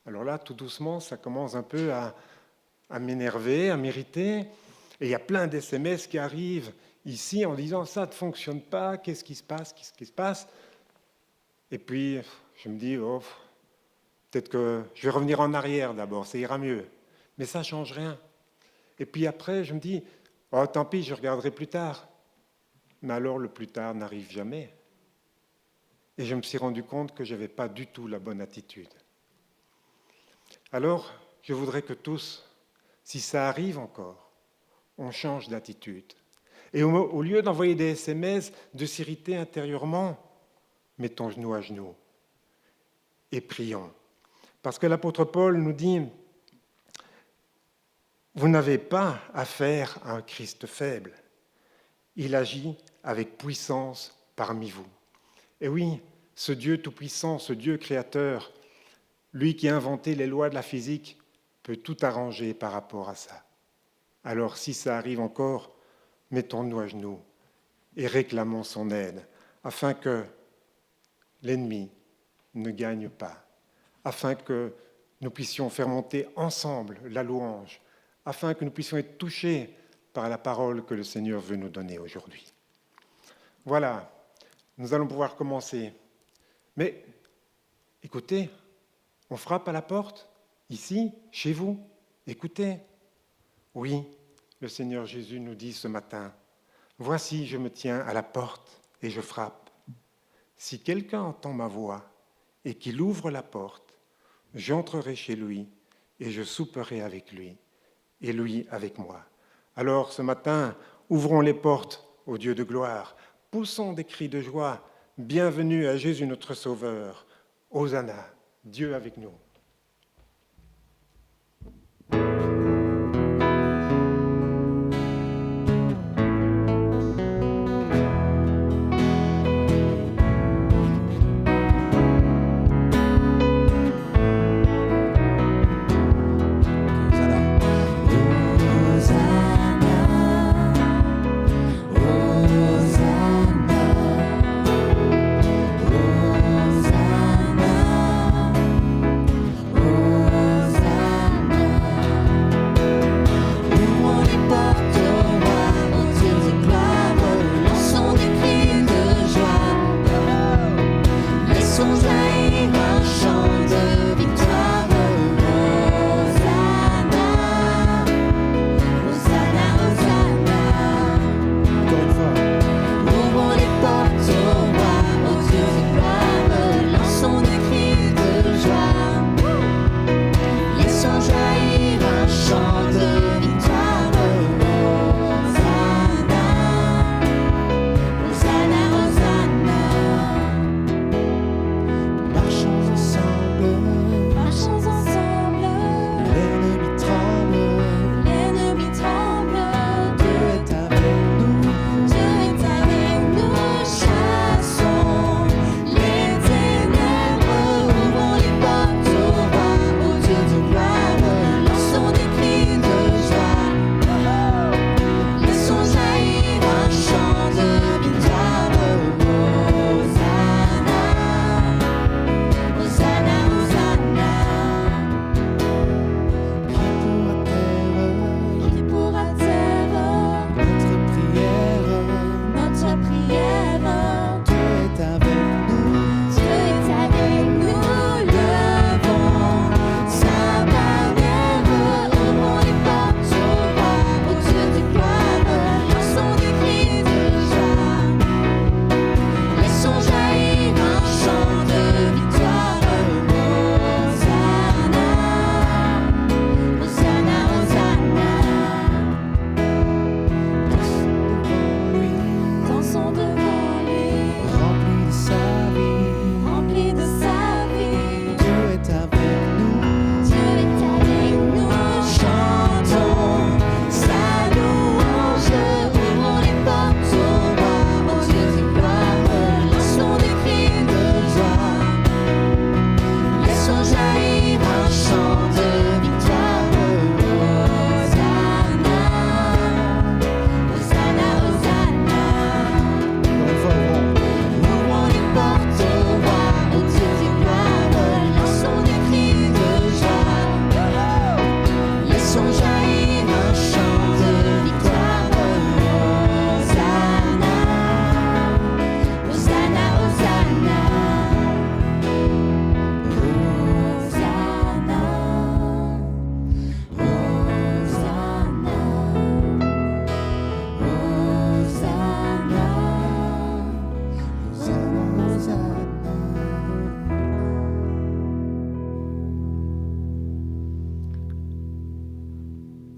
Alors là, tout doucement, ça commence un peu à m'énerver, à m'irriter. Et il y a plein d'SMS qui arrivent ici en disant ça ne fonctionne pas, qu'est-ce qui se passe, qu'est-ce qui se passe. Et puis, je me dis, oh, peut-être que je vais revenir en arrière d'abord, ça ira mieux. Mais ça ne change rien. Et puis après, je me dis, oh, tant pis, je regarderai plus tard. Mais alors, le plus tard n'arrive jamais. Et je me suis rendu compte que je n'avais pas du tout la bonne attitude. Alors, je voudrais que tous, si ça arrive encore, on change d'attitude. Et au lieu d'envoyer des SMS, de s'irriter intérieurement, mettons genoux à genoux et prions. Parce que l'apôtre Paul nous dit, vous n'avez pas affaire à un Christ faible. Il agit avec puissance parmi vous. Et oui, ce Dieu tout-puissant, ce Dieu créateur, lui qui a inventé les lois de la physique, peut tout arranger par rapport à ça. Alors si ça arrive encore, mettons-nous à genoux et réclamons son aide, afin que l'ennemi ne gagne pas, afin que nous puissions faire monter ensemble la louange, afin que nous puissions être touchés par la parole que le Seigneur veut nous donner aujourd'hui. Voilà, nous allons pouvoir commencer. Mais écoutez, on frappe à la porte, ici, chez vous. Écoutez. Oui, le Seigneur Jésus nous dit ce matin, « Voici, je me tiens à la porte et je frappe. Si quelqu'un entend ma voix et qu'il ouvre la porte, j'entrerai chez lui et je souperai avec lui et lui avec moi. » Alors ce matin, ouvrons les portes au Dieu de gloire, poussons des cris de joie, « Bienvenue à Jésus notre Sauveur, Hosanna, Dieu avec nous. »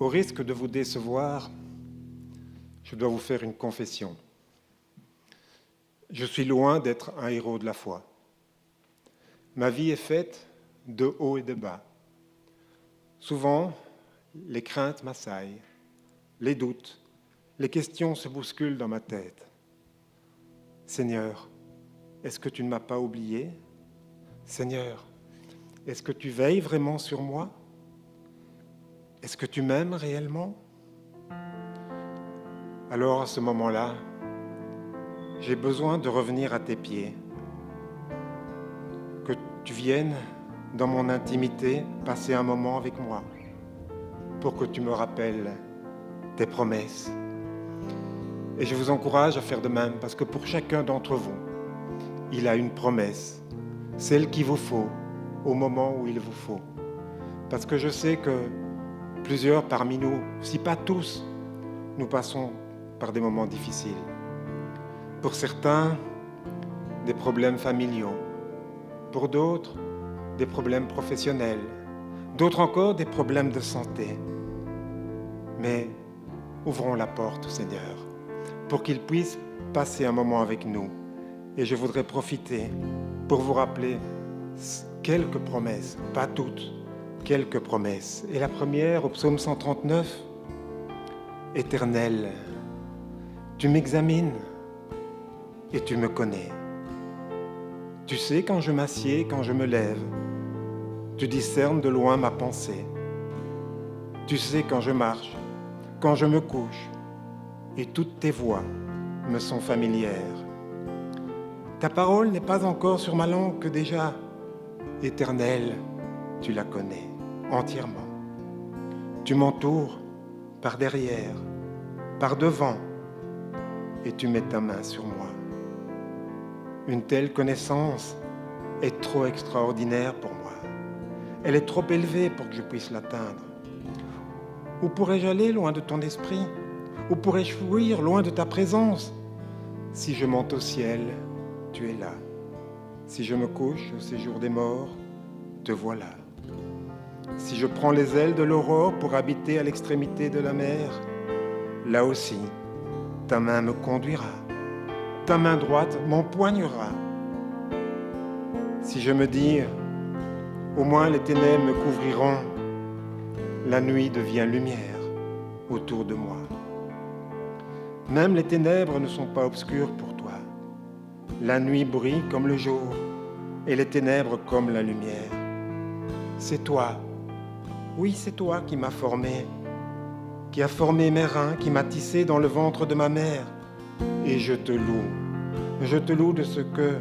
Au risque de vous décevoir, je dois vous faire une confession. Je suis loin d'être un héros de la foi. Ma vie est faite de hauts et de bas. Souvent, les craintes m'assaillent, les doutes, les questions se bousculent dans ma tête. Seigneur, est-ce que tu ne m'as pas oublié? Seigneur, est-ce que tu veilles vraiment sur moi? Est-ce que tu m'aimes réellement? Alors, à ce moment-là, j'ai besoin de revenir à tes pieds, que tu viennes dans mon intimité passer un moment avec moi, pour que tu me rappelles tes promesses. Et je vous encourage à faire de même, parce que pour chacun d'entre vous, il a une promesse, celle qu'il vous faut, au moment où il vous faut. Parce que je sais que plusieurs parmi nous, si pas tous, nous passons par des moments difficiles. Pour certains, des problèmes familiaux. Pour d'autres, des problèmes professionnels. D'autres encore, des problèmes de santé. Mais ouvrons la porte au Seigneur pour qu'il puisse passer un moment avec nous. Et je voudrais profiter pour vous rappeler quelques promesses, pas toutes, quelques promesses. Et la première, au psaume 139, « Éternel, tu m'examines et tu me connais. Tu sais quand je m'assieds, quand je me lève. Tu discernes de loin ma pensée. Tu sais quand je marche, quand je me couche, et toutes tes voies me sont familières. Ta parole n'est pas encore sur ma langue que déjà, Éternel, tu la connais entièrement. Tu m'entoures par derrière, par devant, et tu mets ta main sur moi. Une telle connaissance est trop extraordinaire pour moi. Elle est trop élevée pour que je puisse l'atteindre. Où pourrais-je aller loin de ton esprit? Où pourrais-je fuir loin de ta présence? Si je monte au ciel, tu es là. Si je me couche au séjour des morts, te voilà. Si je prends les ailes de l'aurore pour habiter à l'extrémité de la mer, là aussi, ta main me conduira. Ta main droite m'empoignera. Si je me dis, au moins les ténèbres me couvriront, la nuit devient lumière autour de moi. Même les ténèbres ne sont pas obscures pour toi. La nuit brille comme le jour et les ténèbres comme la lumière. C'est toi, oui, c'est toi qui m'as formé, qui a formé mes reins, qui m'a tissé dans le ventre de ma mère. Et je te loue de ce que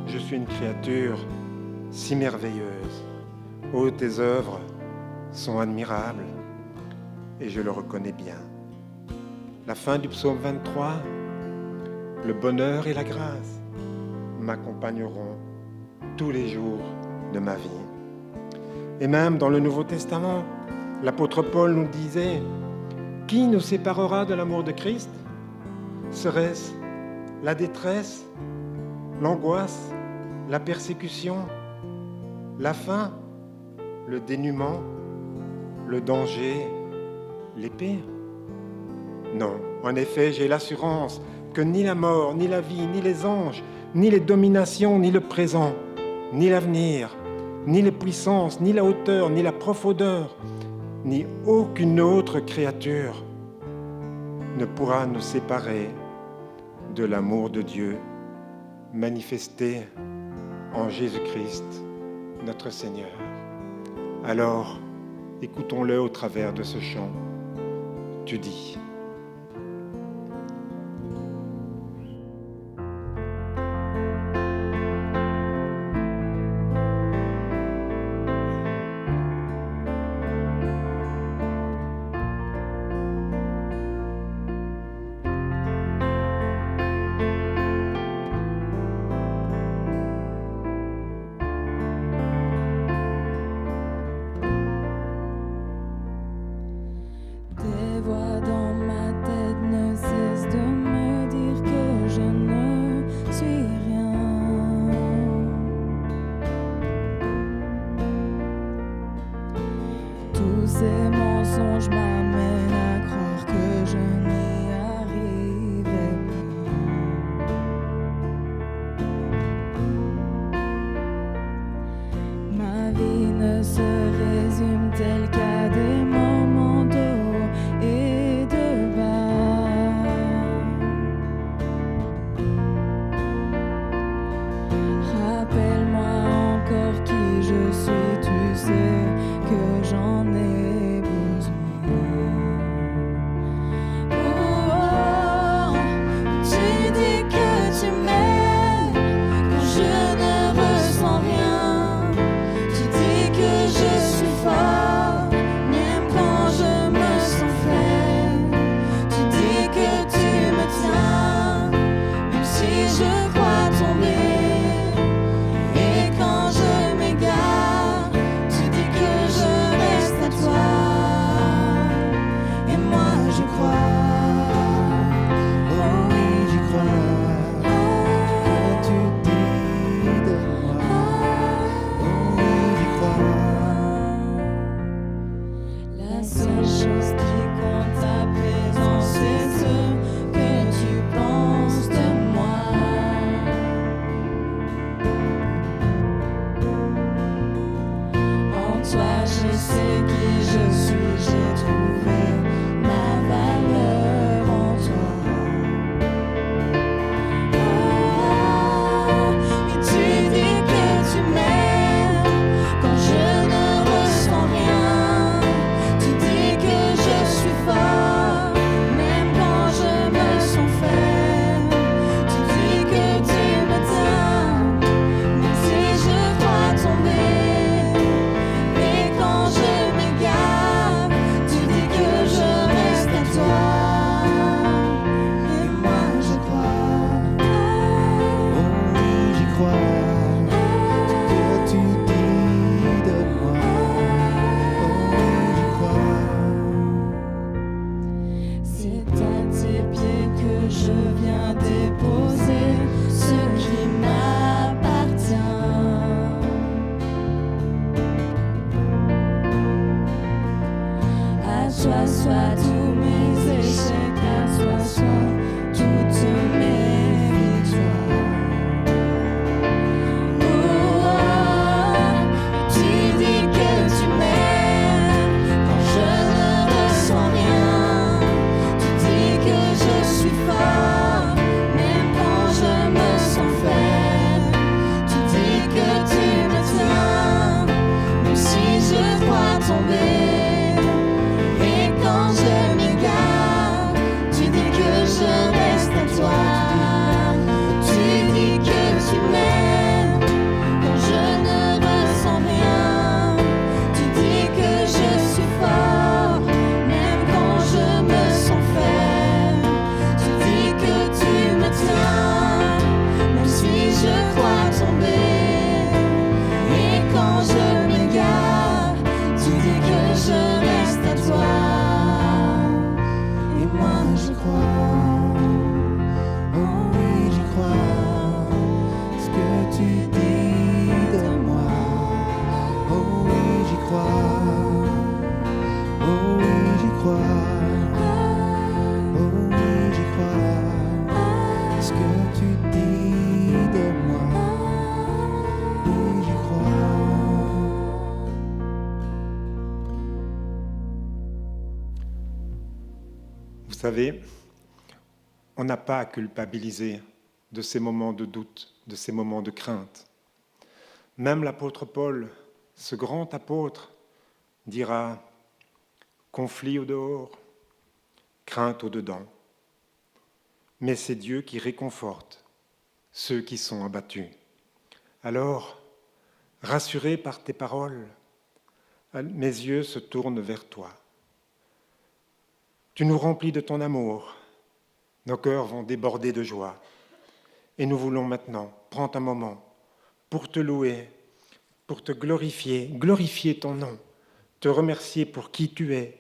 je suis une créature si merveilleuse. Oh, tes œuvres sont admirables et je le reconnais bien. La fin du psaume 23, le bonheur et la grâce m'accompagneront tous les jours de ma vie. Et même dans le Nouveau Testament, l'apôtre Paul nous disait « Qui nous séparera de l'amour de Christ ? Serait-ce la détresse, l'angoisse, la persécution, la faim, le dénuement, le danger, l'épée? Non, en effet, j'ai l'assurance que ni la mort, ni la vie, ni les anges, ni les dominations, ni le présent, ni l'avenir, ni les puissances, ni la hauteur, ni la profondeur, ni aucune autre créature ne pourra nous séparer de l'amour de Dieu manifesté en Jésus-Christ, notre Seigneur. Alors, écoutons-le au travers de ce chant. Tu dis... Des voix dans Tous ces mensonges m'amènent à croire que je n'y arriverai pas. Ma vie ne se résume telle qu'à des moments de haut et de bas. Rappelle-moi encore qui je suis, tu sais que j'en ai besoin. Oh, oh, tu dis que tu m'aimes quand je ne ressens rien. Tu dis que je suis fort, même quand je me sens faible. Tu dis que tu me tiens, même si je crois tomber. Et quand je m'égare, tu dis que je reste à toi. Et moi je crois, oh oui j'y crois, que tu dis de moi, oh oui j'y crois. La seule chose qui compte à présent, c'est ce que tu penses de moi. En toi, je sais qui je suis, j'ai trouvé ma valeur en toi. Oh, et tu dis que tu m'aimes quand je ne ressens rien. Tu dis que je suis fort, même quand je me sens faible. Tu dis que tu me tiens, même si je crois tomber. Et quand je m'égare, tu dis que je reste à toi. Et moi je crois, oh oui j'y crois, que tu dis de moi, oh oui j'y crois. C'est à tes pieds que je viens déposer ce qui m'appartient. À toi soient tous mes échecs, à toi soient toutes mes victoires. Oh, oh, tu dis que tu m'aimes quand je ne ressens rien. Tu dis que je suis fort, même quand je me sens faible. Tu dis que tu me tiens, même si je crois tomber. Et quand je m'égare, tu dis que je reste à toi. Tu dis que tu m'aimes quand je ne ressens rien. Tu dis que je suis fort, même quand je me sens faible. Tu dis que tu me tiens, même si je crois tomber. Et quand je m'égare, tu dis que je reste à toi. Et moi je crois, oh oui j'y crois, ce que tu dis de moi. Oh oui j'y crois, oh oui j'y crois, oh oui j'y crois, ce que tu dis de moi. Oui j'y crois. Vous savez, on n'a pas à culpabiliser de ces moments de doute, de ces moments de crainte. Même l'apôtre Paul, ce grand apôtre, dira « conflit au dehors, crainte au dedans ». Mais c'est Dieu qui réconforte ceux qui sont abattus. Alors, rassuré par tes paroles, mes yeux se tournent vers toi. Tu nous remplis de ton amour, nos cœurs vont déborder de joie. Et nous voulons maintenant prendre un moment pour te louer, pour te glorifier ton nom, te remercier pour qui tu es,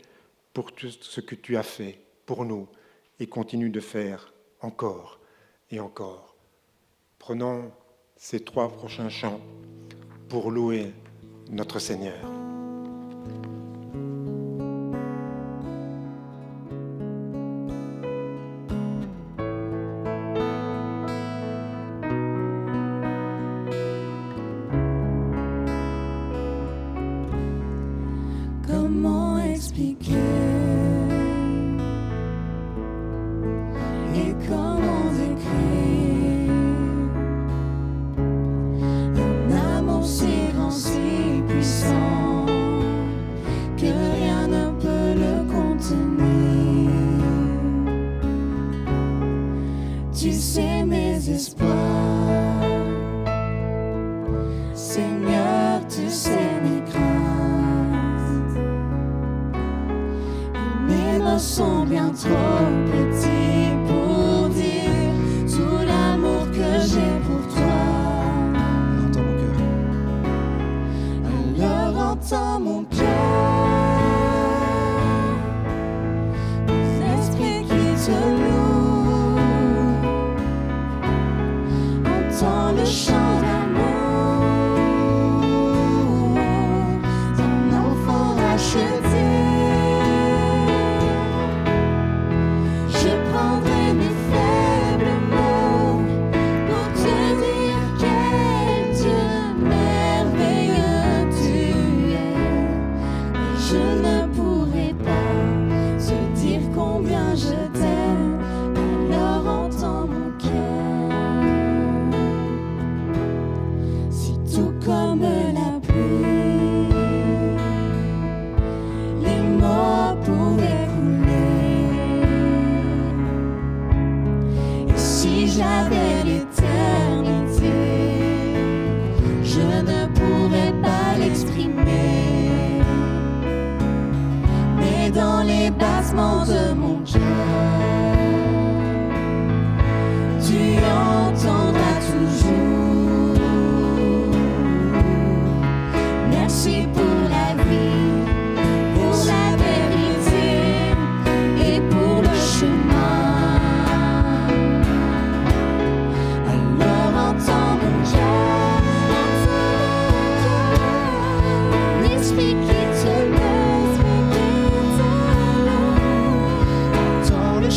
pour tout ce que tu as fait pour nous et continue de faire encore et encore. Prenons ces 3 prochains chants pour louer notre Seigneur. comment expliquer et comment décrire un amour si grand, si puissant que rien ne peut le contenir. Tu sais mes espoirs, Seigneur, tu sais mes craintes. Mes mots sont bien trop petits pour dire tout l'amour que j'ai pour toi. Entends mon cœur. Alors entends mon cœur, l'esprit qui te loue, entends le chant d'amour d'un enfant racheté. Je prendrai mes faibles mots pour te dire quel Dieu merveilleux tu es. Mais je ne pourrai pas te dire combien je t'aime. Alors entends mon cœur. Si tout comme la pluie, les mots pouvaient couler, et si j'avais l'éternité, je ne pourrais pas l'exprimer. Mais dans les bassements de mon cœur, tu entendras toujours. Merci pour la vie, pour la vérité et pour le chemin. Alors entends mon cœur, l'esprit qui te loue, entends le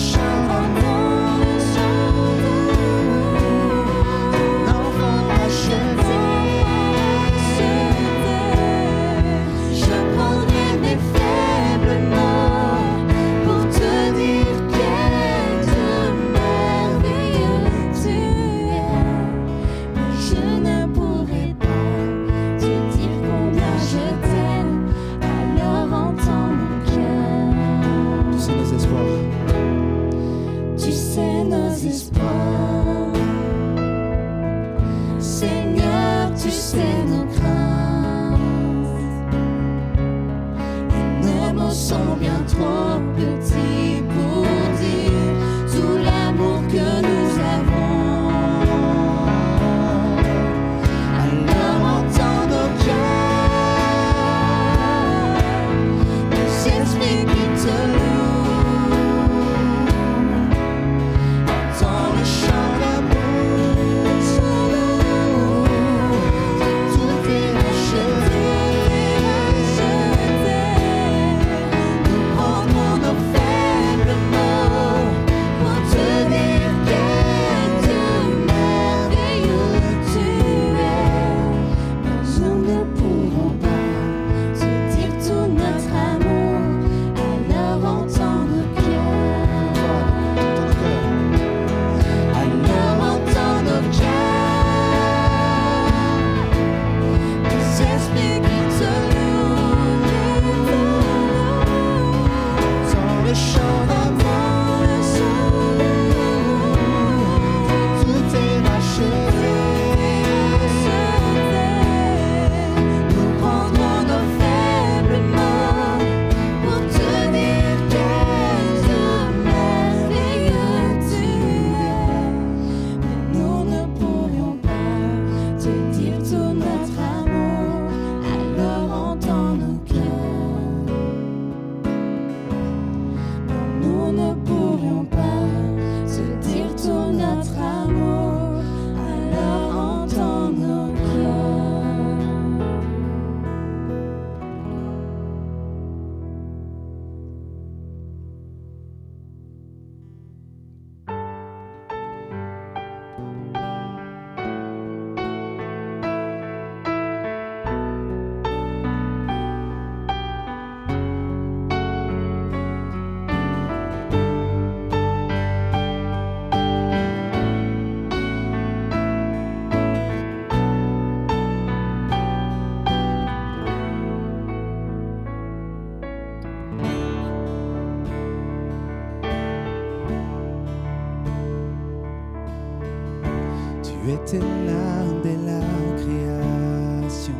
était l'un de la création,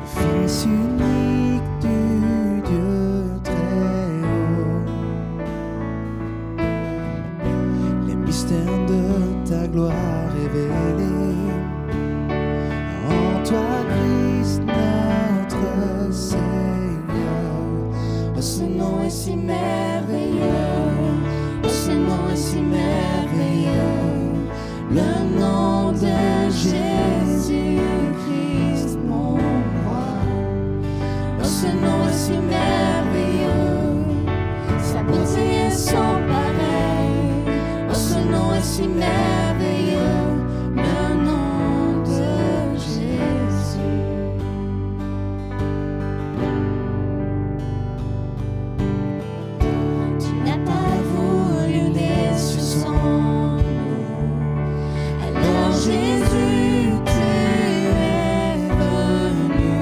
Fils unique du Dieu très haut. Les mystères de ta gloire révélés en toi, Christ, notre Seigneur. Oh, ce nom est si merveilleux, oh, ce nom est si merveilleux, le nom de Jésus-Christ, mon roi. Oh, ce nom est si merveilleux, sa beauté est sans pareil. Oh, ce nom est si merveilleux, le nom de Jésus. Tu n'as pas voulu déçu son nom. Alors Jésus, tu es venu.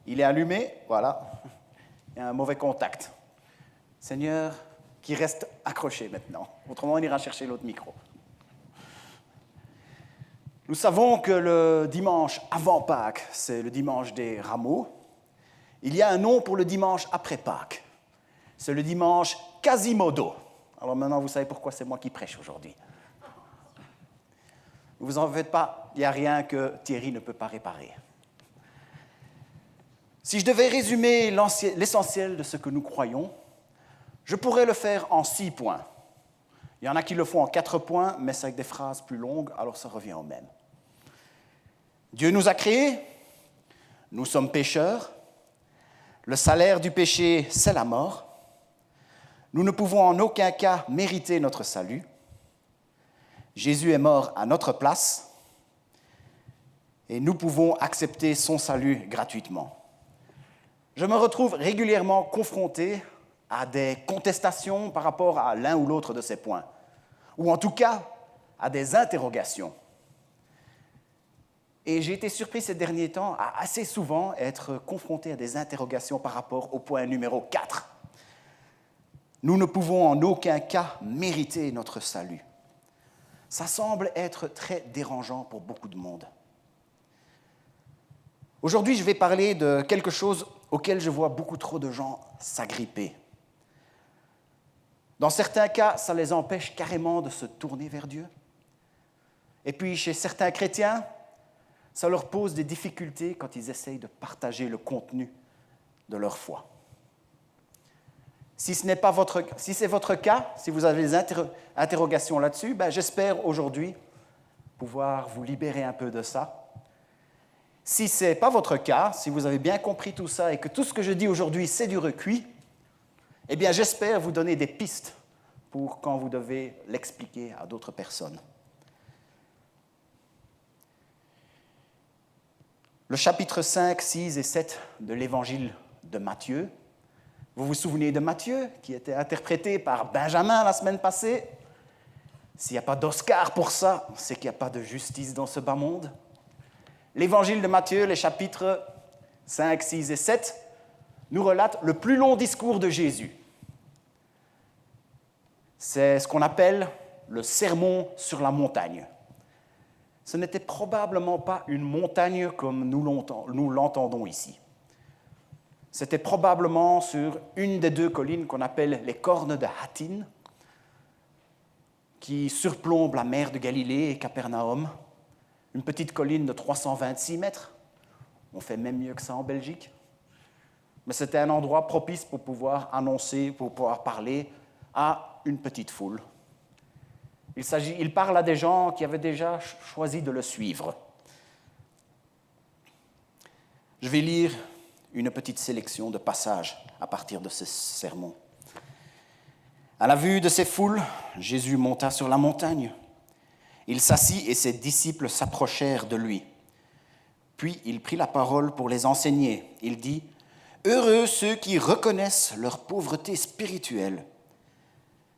Il est allumé, voilà. Il y a un mauvais contact. Seigneur, qui reste accroché maintenant. Autrement, on ira chercher l'autre micro. Nous savons que le dimanche avant Pâques, c'est le dimanche des rameaux. Il y a un nom pour le dimanche après Pâques. C'est le dimanche Quasimodo. Alors maintenant, vous savez pourquoi c'est moi qui prêche aujourd'hui. Ne vous en faites pas, il n'y a rien que Thierry ne peut pas réparer. Si je devais résumer l'essentiel de ce que nous croyons, je pourrais le faire en 6 points. Il y en a qui le font en 4 points, mais c'est avec des phrases plus longues, alors ça revient au même. Dieu nous a créés, nous sommes pécheurs, le salaire du péché, c'est la mort. Nous ne pouvons en aucun cas mériter notre salut. Jésus est mort à notre place et nous pouvons accepter son salut gratuitement. Je me retrouve régulièrement confronté à des contestations par rapport à l'un ou l'autre de ces points, ou en tout cas à des interrogations. Et j'ai été surpris ces derniers temps à assez souvent être confronté à des interrogations par rapport au point numéro 4. Nous ne pouvons en aucun cas mériter notre salut. Ça semble être très dérangeant pour beaucoup de monde. Aujourd'hui, je vais parler de quelque chose auquel je vois beaucoup trop de gens s'agripper. Dans certains cas, ça les empêche carrément de se tourner vers Dieu. Et puis, chez certains chrétiens, ça leur pose des difficultés quand ils essayent de partager le contenu de leur foi. Si c'est votre cas, si vous avez des interrogations là-dessus, j'espère aujourd'hui pouvoir vous libérer un peu de ça. Si ce n'est pas votre cas, si vous avez bien compris tout ça et que tout ce que je dis aujourd'hui, c'est du recuit, eh bien, j'espère vous donner des pistes pour quand vous devez l'expliquer à d'autres personnes. Le chapitre 5, 6 et 7 de l'évangile de Matthieu. Vous vous souvenez de Matthieu, qui était interprété par Benjamin la semaine passée? S'il n'y a pas d'Oscar pour ça, c'est qu'il n'y a pas de justice dans ce bas monde. L'évangile de Matthieu, les chapitres 5, 6 et 7, nous relatent le plus long discours de Jésus. C'est ce qu'on appelle le sermon sur la montagne. Ce n'était probablement pas une montagne comme nous l'entendons ici. C'était probablement sur une des 2 collines qu'on appelle les cornes de Hattin, qui surplombent la mer de Galilée et Capernaum. Une petite colline de 326 mètres. On fait même mieux que ça en Belgique. Mais c'était un endroit propice pour pouvoir annoncer, pour pouvoir parler à une petite foule. Il parle à des gens qui avaient déjà choisi de le suivre. Je vais lire une petite sélection de passages à partir de ce sermon. À la vue de ces foules, Jésus monta sur la montagne. Il s'assit et ses disciples s'approchèrent de lui. Puis il prit la parole pour les enseigner. Il dit : « Heureux ceux qui reconnaissent leur pauvreté spirituelle,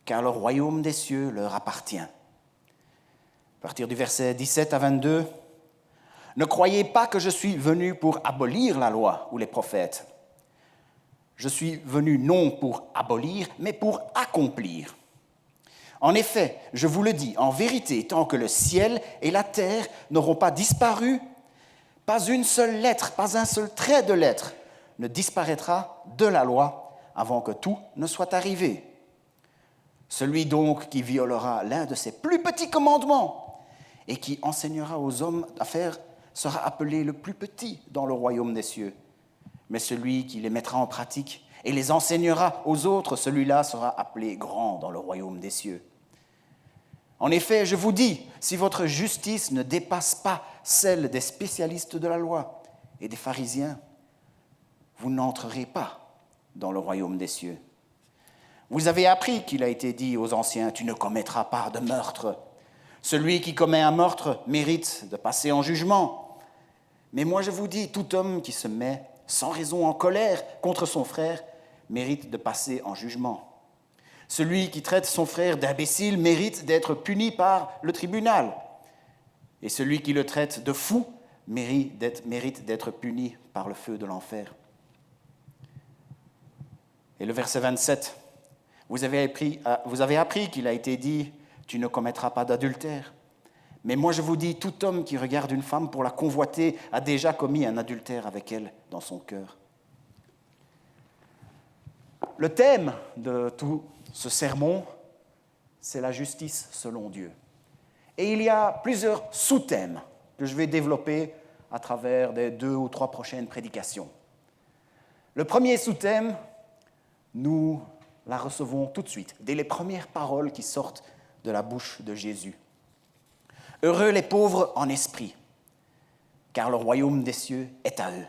car le royaume des cieux leur appartient. » À partir du verset 17 à 22, « Ne croyez pas que je suis venu pour abolir la loi ou les prophètes. Je suis venu non pour abolir, mais pour accomplir. En effet, je vous le dis, en vérité, tant que le ciel et la terre n'auront pas disparu, pas une seule lettre, pas un seul trait de lettre ne disparaîtra de la loi avant que tout ne soit arrivé. Celui donc qui violera l'un de ces plus petits commandements et qui enseignera aux hommes à faire sera appelé le plus petit dans le royaume des cieux. Mais celui qui les mettra en pratique et les enseignera aux autres, celui-là sera appelé grand dans le royaume des cieux. En effet, je vous dis, si votre justice ne dépasse pas celle des spécialistes de la loi et des pharisiens, vous n'entrerez pas dans le royaume des cieux. Vous avez appris qu'il a été dit aux anciens, tu ne commettras pas de meurtre. Celui qui commet un meurtre mérite de passer en jugement. Mais moi je vous dis, tout homme qui se met sans raison en colère contre son frère mérite de passer en jugement. Celui qui traite son frère d'imbécile mérite d'être puni par le tribunal. Et celui qui le traite de fou mérite d'être puni par le feu de l'enfer. Et le verset 27, vous avez appris qu'il a été dit « Tu ne commettras pas d'adultère ». Mais moi je vous dis, tout homme qui regarde une femme pour la convoiter a déjà commis un adultère avec elle dans son cœur. Le thème de tout ce sermon, c'est la justice selon Dieu. Et il y a plusieurs sous-thèmes que je vais développer à travers des 2 ou 3 prochaines prédications. Le premier sous-thème, nous la recevons tout de suite, dès les premières paroles qui sortent de la bouche de Jésus. Heureux les pauvres en esprit, car le royaume des cieux est à eux.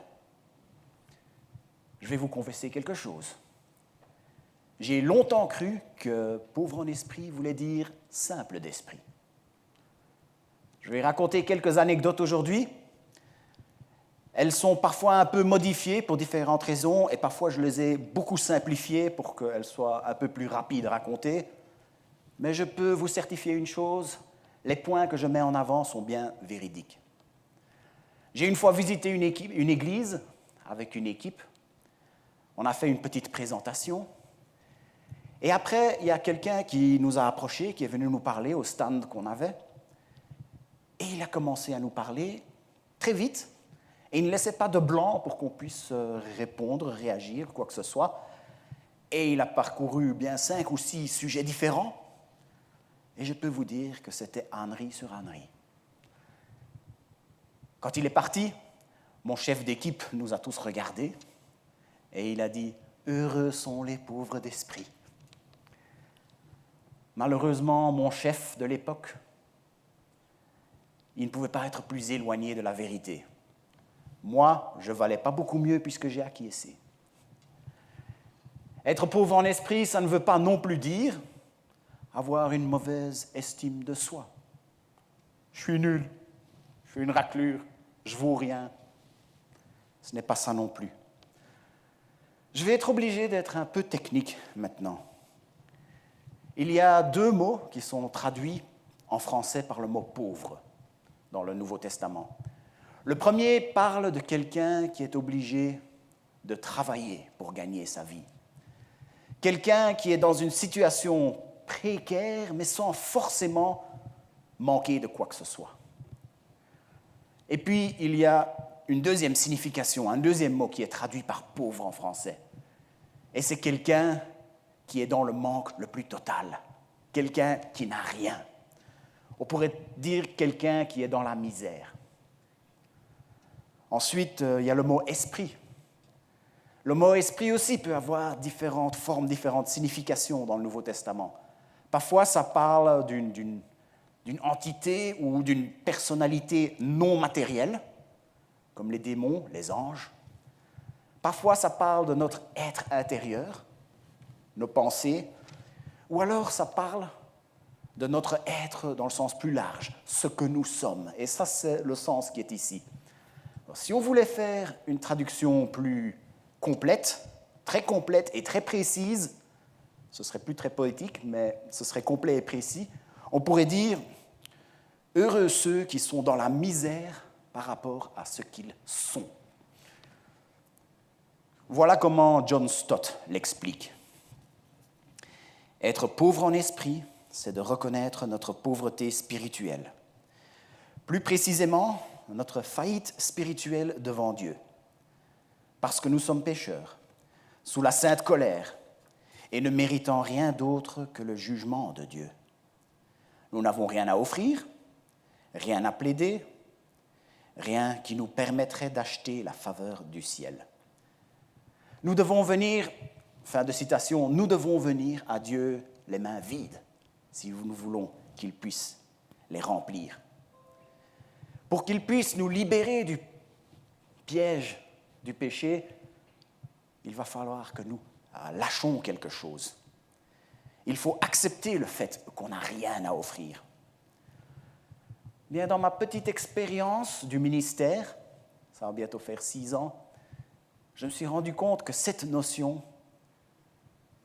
Je vais vous confesser quelque chose. J'ai longtemps cru que pauvre en esprit voulait dire simple d'esprit. Je vais raconter quelques anecdotes aujourd'hui. Elles sont parfois un peu modifiées pour différentes raisons et parfois je les ai beaucoup simplifiées pour qu'elles soient un peu plus rapides à raconter. Mais je peux vous certifier une chose, les points que je mets en avant sont bien véridiques. J'ai une fois visité une église avec une équipe. On a fait une petite présentation. Et après, il y a quelqu'un qui nous a approchés, qui est venu nous parler au stand qu'on avait. Et il a commencé à nous parler très vite. Et il ne laissait pas de blanc pour qu'on puisse répondre, réagir, quoi que ce soit. Et il a parcouru bien 5 ou 6 sujets différents. Et je peux vous dire que c'était ânerie sur ânerie. Quand il est parti, mon chef d'équipe nous a tous regardés et il a dit « Heureux sont les pauvres d'esprit ». Malheureusement, mon chef de l'époque, il ne pouvait pas être plus éloigné de la vérité. Moi, je ne valais pas beaucoup mieux puisque j'ai acquiescé. Être pauvre en esprit, ça ne veut pas non plus dire avoir une mauvaise estime de soi. Je suis nul, je suis une raclure, je ne vaux rien. Ce n'est pas ça non plus. Je vais être obligé d'être un peu technique maintenant. Il y a 2 mots qui sont traduits en français par le mot « pauvre » dans le Nouveau Testament. Le premier parle de quelqu'un qui est obligé de travailler pour gagner sa vie. Quelqu'un qui est dans une situation précaire, mais sans forcément manquer de quoi que ce soit. Et puis, il y a une deuxième signification, un deuxième mot qui est traduit par « pauvre » en français. Et c'est quelqu'un qui est dans le manque le plus total, quelqu'un qui n'a rien. On pourrait dire quelqu'un qui est dans la misère. Ensuite, il y a le mot « esprit ». Le mot « esprit » aussi peut avoir différentes formes, différentes significations dans le Nouveau Testament. Parfois, ça parle d'une entité ou d'une personnalité non matérielle, comme les démons, les anges. Parfois, ça parle de notre être intérieur, nos pensées, ou alors ça parle de notre être dans le sens plus large, ce que nous sommes. Et ça, c'est le sens qui est ici. Alors, si on voulait faire une traduction plus complète et très précise, ce serait plus très poétique, mais ce serait complet et précis, on pourrait dire « Heureux ceux qui sont dans la misère par rapport à ce qu'ils sont ». Voilà comment John Stott l'explique. Être pauvre en esprit, c'est de reconnaître notre pauvreté spirituelle. Plus précisément, notre faillite spirituelle devant Dieu. Parce que nous sommes pécheurs, sous la sainte colère, et ne méritant rien d'autre que le jugement de Dieu. Nous n'avons rien à offrir, rien à plaider, rien qui nous permettrait d'acheter la faveur du ciel. Nous devons venir, fin de citation, nous devons venir à Dieu les mains vides, si nous voulons qu'il puisse les remplir. Pour qu'il puisse nous libérer du piège du péché, il va falloir que nous lâchons quelque chose. Il faut accepter le fait qu'on n'a rien à offrir. Bien, dans ma petite expérience du ministère, ça va bientôt faire 6 ans, je me suis rendu compte que cette notion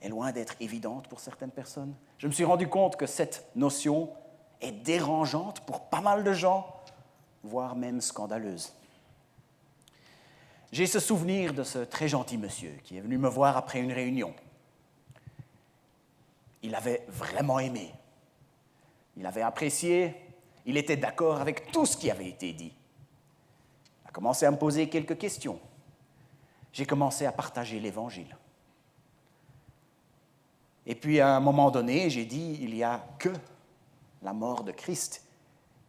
est loin d'être évidente pour certaines personnes. Je me suis rendu compte que cette notion est dérangeante pour pas mal de gens, voire même scandaleuse. J'ai ce souvenir de ce très gentil monsieur qui est venu me voir après une réunion. Il avait vraiment aimé. Il avait apprécié. Il était d'accord avec tout ce qui avait été dit. Il a commencé à me poser quelques questions. J'ai commencé à partager l'Évangile. Et puis, à un moment donné, j'ai dit, il n'y a que la mort de Christ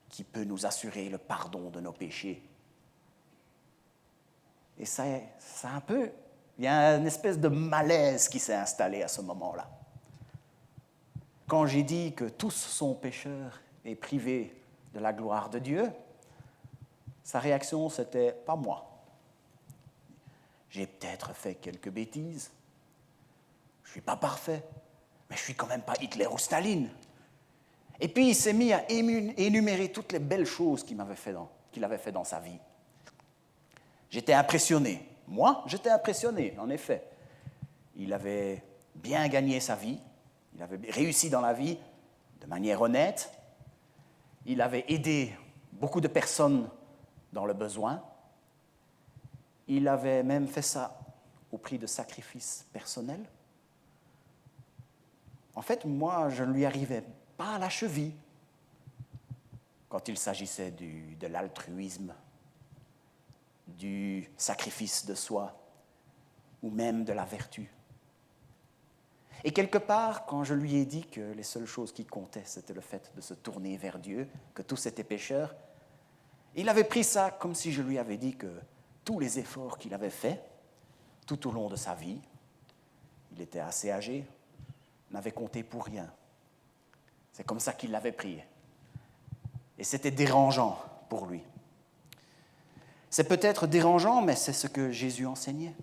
qui peut nous assurer le pardon de nos péchés. Et ça un peu, il y a une espèce de malaise qui s'est installé à ce moment-là. Quand j'ai dit que tous sont pécheurs et privés de la gloire de Dieu, sa réaction, c'était « pas moi ». J'ai peut-être fait quelques bêtises, je ne suis pas parfait, mais je ne suis quand même pas Hitler ou Staline. Et puis il s'est mis à énumérer toutes les belles choses qu'il avait fait dans sa vie. J'étais impressionné. Moi, j'étais impressionné, en effet. Il avait bien gagné sa vie, il avait réussi dans la vie de manière honnête, il avait aidé beaucoup de personnes dans le besoin, il avait même fait ça au prix de sacrifices personnels. En fait, moi, je ne lui arrivais pas à la cheville quand il s'agissait de l'altruisme, du sacrifice de soi ou même de la vertu. Et quelque part, quand je lui ai dit que les seules choses qui comptaient, c'était le fait de se tourner vers Dieu, que tous étaient pécheurs, il avait pris ça comme si je lui avais dit que tous les efforts qu'il avait faits tout au long de sa vie, il était assez âgé, n'avaient compté pour rien. C'est comme ça qu'il l'avait pris. Et c'était dérangeant pour lui. C'est peut-être dérangeant, mais c'est ce que Jésus enseignait.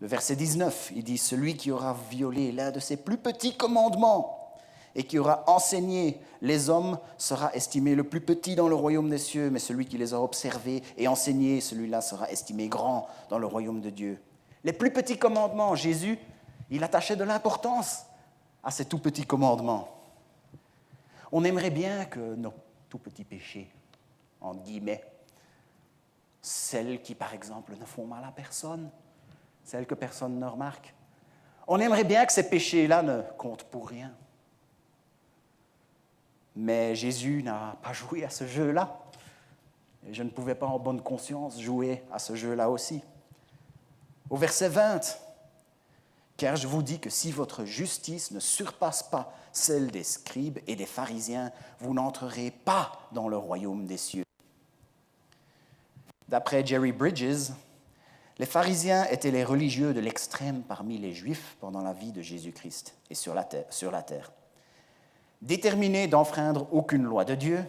Le verset 19, il dit « Celui qui aura violé l'un de ses plus petits commandements et qui aura enseigné les hommes sera estimé le plus petit dans le royaume des cieux, mais celui qui les aura observés et enseignés, celui-là sera estimé grand dans le royaume de Dieu. » Les plus petits commandements, Jésus, il attachait de l'importance à ces tout petits commandements. On aimerait bien que nos tout petits péchés, entre guillemets, celles qui, par exemple, ne font mal à personne, celles que personne ne remarque, on aimerait bien que ces péchés-là ne comptent pour rien. Mais Jésus n'a pas joué à ce jeu-là. Et je ne pouvais pas en bonne conscience jouer à ce jeu-là aussi. Au verset 20, « Car je vous dis que si votre justice ne surpasse pas celle des scribes et des pharisiens, vous n'entrerez pas dans le royaume des cieux. » D'après Jerry Bridges, les pharisiens étaient les religieux de l'extrême parmi les Juifs pendant la vie de Jésus-Christ et sur la terre. Déterminés d'enfreindre aucune loi de Dieu,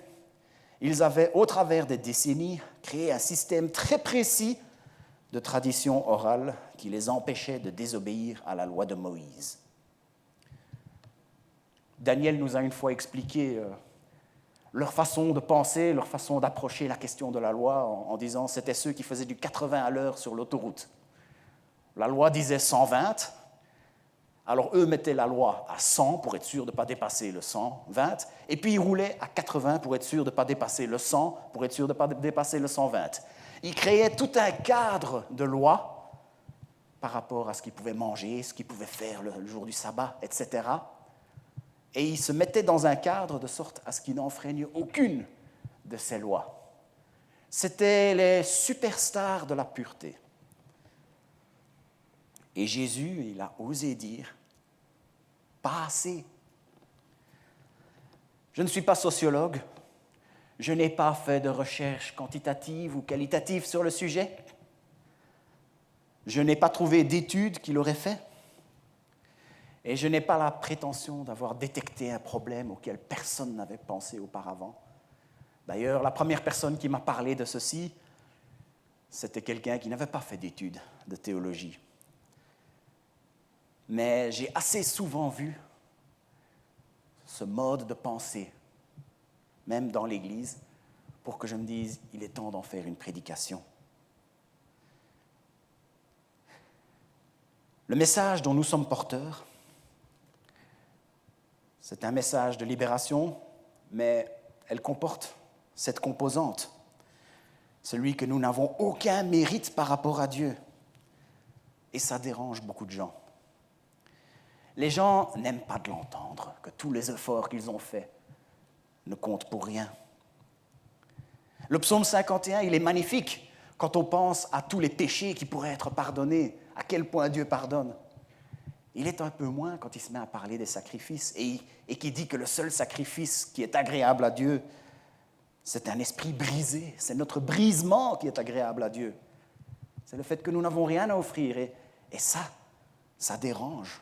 ils avaient, au travers des décennies, créé un système très précis de traditions orales qui les empêchait de désobéir à la loi de Moïse. Daniel nous a une fois expliqué leur façon de penser, leur façon d'approcher la question de la loi en disant que c'était ceux qui faisaient du 80 à l'heure sur l'autoroute. La loi disait 120, alors eux mettaient la loi à 100 pour être sûrs de ne pas dépasser le 120, et puis ils roulaient à 80 pour être sûrs de ne pas dépasser le 100, pour être sûrs de ne pas dépasser le 120. Ils créaient tout un cadre de loi par rapport à ce qu'ils pouvaient manger, ce qu'ils pouvaient faire le jour du sabbat, etc. Et ils se mettaient dans un cadre de sorte à ce qu'ils n'enfreignent aucune de ces lois. C'était les superstars de la pureté. Et Jésus, il a osé dire « pas assez ». Je ne suis pas sociologue, je n'ai pas fait de recherche quantitative ou qualitative sur le sujet, je n'ai pas trouvé d'études qui l'auraient fait, et je n'ai pas la prétention d'avoir détecté un problème auquel personne n'avait pensé auparavant. D'ailleurs, la première personne qui m'a parlé de ceci, c'était quelqu'un qui n'avait pas fait d'études de théologie. Mais j'ai assez souvent vu ce mode de pensée, même dans l'Église, pour que je me dise, il est temps d'en faire une prédication. Le message dont nous sommes porteurs, c'est un message de libération, mais elle comporte cette composante. celui que nous n'avons aucun mérite par rapport à Dieu. Et ça dérange beaucoup de gens. Les gens n'aiment pas de l'entendre, que tous les efforts qu'ils ont faits ne comptent pour rien. Le psaume 51, il est magnifique quand on pense à tous les péchés qui pourraient être pardonnés, à quel point Dieu pardonne. Il est un peu moins quand il se met à parler des sacrifices et qui dit que le seul sacrifice qui est agréable à Dieu, c'est un esprit brisé, c'est notre brisement qui est agréable à Dieu. C'est le fait que nous n'avons rien à offrir et ça dérange.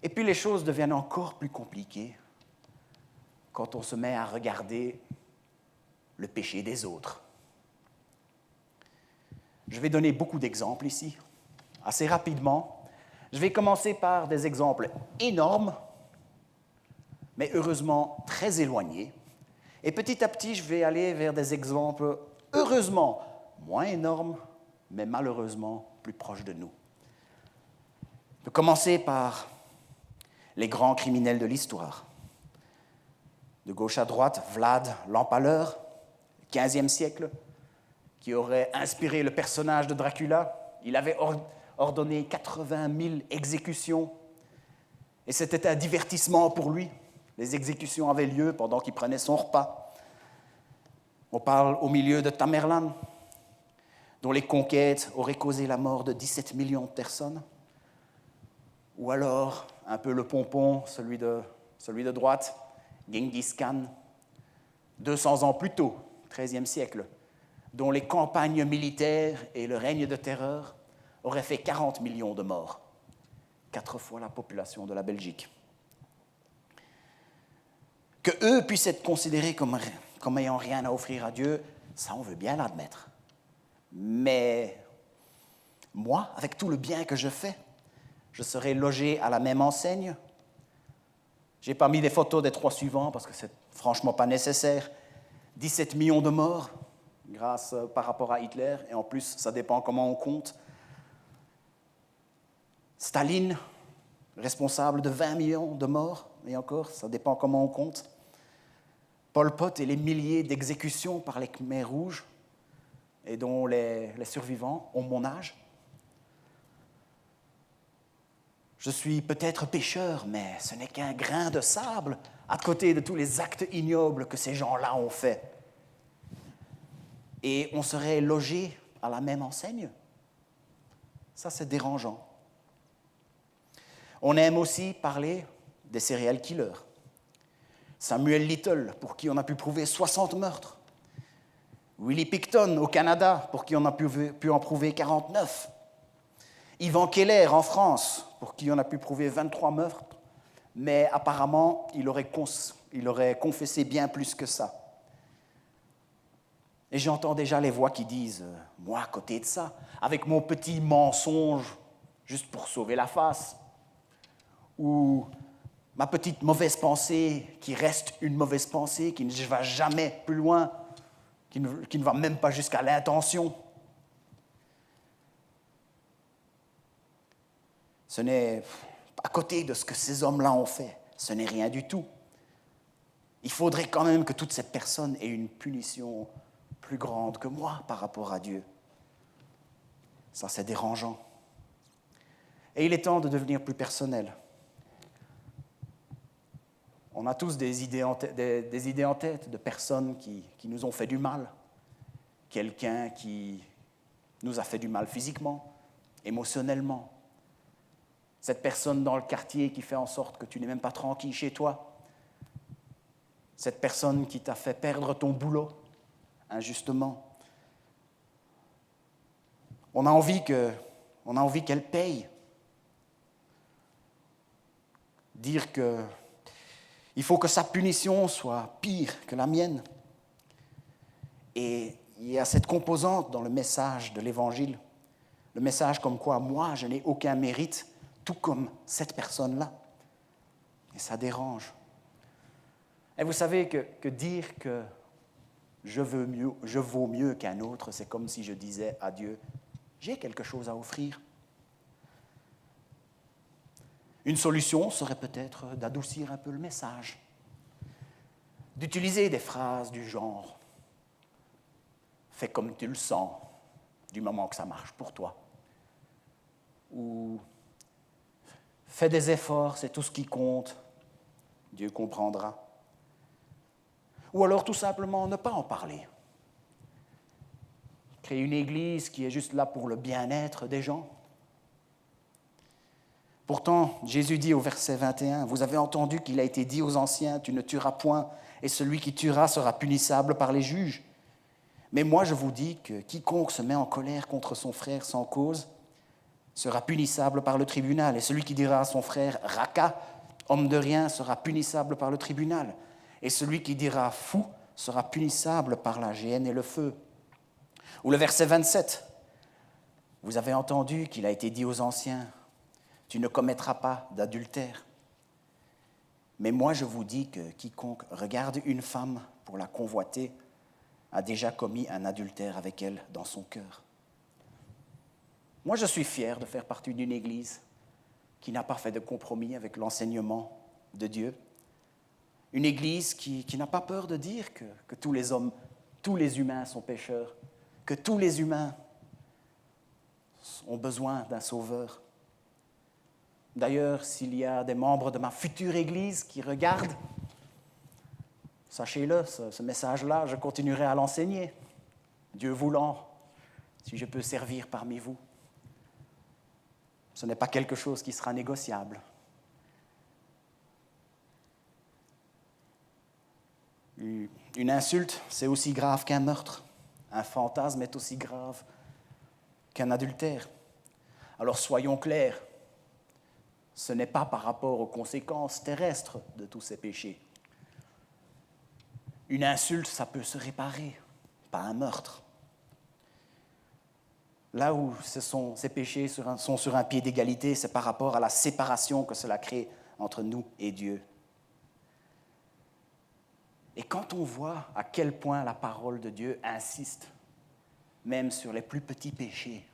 Et puis les choses deviennent encore plus compliquées quand on se met à regarder le péché des autres. Je vais donner beaucoup d'exemples ici, assez rapidement. Je vais commencer par des exemples énormes, mais heureusement très éloignés. Et petit à petit, je vais aller vers des exemples heureusement moins énormes, mais malheureusement plus proches de nous. Je vais commencer par les grands criminels de l'histoire. De gauche à droite, Vlad l'Empaleur, 15e siècle, qui aurait inspiré le personnage de Dracula. Il avait ordonné 80 000 exécutions, et c'était un divertissement pour lui. Les exécutions avaient lieu pendant qu'il prenait son repas. On parle au milieu de Tamerlan, dont les conquêtes auraient causé la mort de 17 millions de personnes. Ou alors, un peu le pompon, celui de droite, Genghis Khan, 200 ans plus tôt, 13e siècle, dont les campagnes militaires et le règne de terreur auraient fait 40 millions de morts, 4 fois la population de la Belgique. Que eux puissent être considérés comme ayant rien à offrir à Dieu, ça on veut bien l'admettre. Mais moi, avec tout le bien que je fais, je serai logé à la même enseigne. Je n'ai pas mis des photos des 3 suivants parce que c'est franchement pas nécessaire. 17 millions de morts par rapport à Hitler, et en plus, ça dépend comment on compte. Staline, responsable de 20 millions de morts, et encore, ça dépend comment on compte. Pol Pot et les milliers d'exécutions par les Khmers rouges, et dont les survivants ont mon âge. Je suis peut-être pécheur, mais ce n'est qu'un grain de sable à côté de tous les actes ignobles que ces gens-là ont faits. Et on serait logé à la même enseigne. Ça, c'est dérangeant. On aime aussi parler des serial killers. Samuel Little, pour qui on a pu prouver 60 meurtres. Willie Picton, au Canada, pour qui on a pu en prouver 49. Ivan Keller, en France, pour qui on a pu prouver 23 meurtres, mais apparemment, il aurait confessé bien plus que ça. Et j'entends déjà les voix qui disent « Moi, à côté de ça, avec mon petit mensonge, juste pour sauver la face, ou ma petite mauvaise pensée qui reste une mauvaise pensée, qui ne va jamais plus loin, qui ne va même pas jusqu'à l'intention. » Ce n'est, à côté de ce que ces hommes-là ont fait, ce n'est rien du tout. Il faudrait quand même que toutes ces personnes aient une punition plus grande que moi par rapport à Dieu. Ça, c'est dérangeant. Et il est temps de devenir plus personnel. On a tous des idées en tête de personnes qui nous ont fait du mal. Quelqu'un qui nous a fait du mal physiquement, émotionnellement. Cette personne dans le quartier qui fait en sorte que tu n'es même pas tranquille chez toi. Cette personne qui t'a fait perdre ton boulot, injustement. On a envie qu'elle paye. Dire qu'il faut que sa punition soit pire que la mienne. Et il y a cette composante dans le message de l'Évangile. Le message comme quoi, moi, je n'ai aucun mérite, tout comme cette personne-là. Et ça dérange. Et vous savez que dire que je vaux mieux qu'un autre, c'est comme si je disais à Dieu, j'ai quelque chose à offrir. Une solution serait peut-être d'adoucir un peu le message, d'utiliser des phrases du genre fais comme tu le sens, du moment que ça marche pour toi. Ou fais des efforts, c'est tout ce qui compte, Dieu comprendra. Ou alors tout simplement ne pas en parler. Créer une église qui est juste là pour le bien-être des gens. Pourtant, Jésus dit au verset 21, « Vous avez entendu qu'il a été dit aux anciens, tu ne tueras point, et celui qui tuera sera punissable par les juges. Mais moi je vous dis que quiconque se met en colère contre son frère sans cause sera punissable par le tribunal, et celui qui dira à son frère « Raka », homme de rien, sera punissable par le tribunal, et celui qui dira « Fou » sera punissable par la géhenne et le feu. » Ou le verset 27, « Vous avez entendu qu'il a été dit aux anciens, « Tu ne commettras pas d'adultère. » Mais moi je vous dis que quiconque regarde une femme pour la convoiter a déjà commis un adultère avec elle dans son cœur. Moi je suis fier de faire partie d'une église qui n'a pas fait de compromis avec l'enseignement de Dieu. Une église qui n'a pas peur de dire que tous les hommes, tous les humains sont pécheurs, que tous les humains ont besoin d'un sauveur. D'ailleurs, s'il y a des membres de ma future église qui regardent, sachez-le, ce message-là, je continuerai à l'enseigner, Dieu voulant, si je peux servir parmi vous. Ce n'est pas quelque chose qui sera négociable. Une insulte, c'est aussi grave qu'un meurtre. Un fantasme est aussi grave qu'un adultère. Alors soyons clairs, ce n'est pas par rapport aux conséquences terrestres de tous ces péchés. Une insulte, ça peut se réparer, pas un meurtre. Là où ces péchés sont sur un pied d'égalité, c'est par rapport à la séparation que cela crée entre nous et Dieu. Et quand on voit à quel point la parole de Dieu insiste, même sur les plus petits péchés,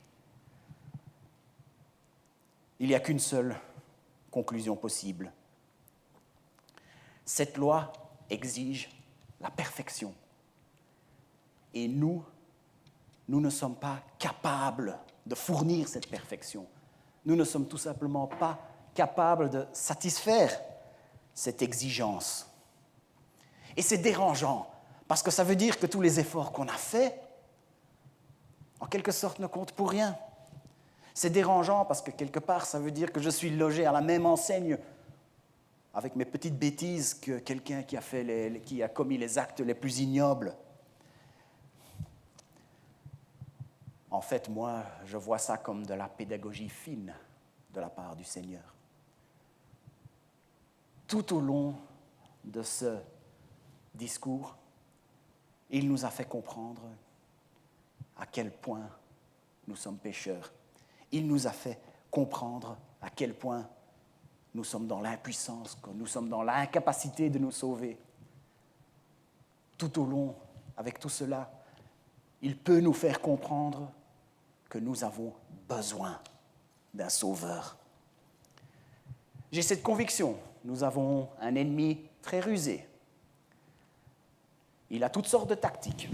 il n'y a qu'une seule conclusion possible. Cette loi exige la perfection. Et nous ne sommes pas capables de fournir cette perfection. Nous ne sommes tout simplement pas capables de satisfaire cette exigence. Et c'est dérangeant, parce que ça veut dire que tous les efforts qu'on a faits, en quelque sorte, ne comptent pour rien. C'est dérangeant parce que quelque part, ça veut dire que je suis logé à la même enseigne avec mes petites bêtises que quelqu'un qui a commis les actes les plus ignobles. En fait, moi, je vois ça comme de la pédagogie fine de la part du Seigneur. Tout au long de ce discours, il nous a fait comprendre à quel point nous sommes pécheurs. Il nous a fait comprendre à quel point nous sommes dans l'impuissance, que nous sommes dans l'incapacité de nous sauver. Tout au long, avec tout cela, il peut nous faire comprendre que nous avons besoin d'un sauveur. J'ai cette conviction, nous avons un ennemi très rusé. Il a toutes sortes de tactiques.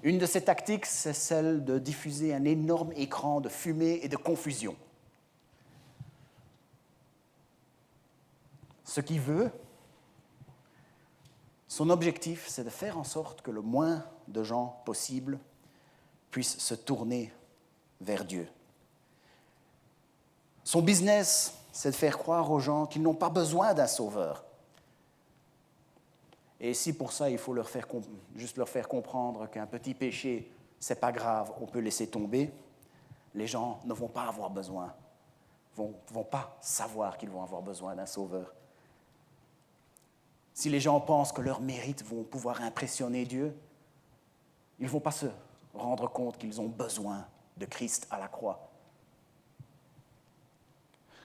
Une de ces tactiques, c'est celle de diffuser un énorme écran de fumée et de confusion. Ce qu'il veut, son objectif, c'est de faire en sorte que le moins de gens possible puissent se tourner vers Dieu. Son business, c'est de faire croire aux gens qu'ils n'ont pas besoin d'un sauveur. Et si pour ça, il faut juste leur faire comprendre qu'un petit péché, c'est pas grave, on peut laisser tomber, les gens ne vont pas avoir besoin, vont pas savoir qu'ils vont avoir besoin d'un sauveur. Si les gens pensent que leurs mérites vont pouvoir impressionner Dieu, ils ne vont pas se rendre compte qu'ils ont besoin de Christ à la croix.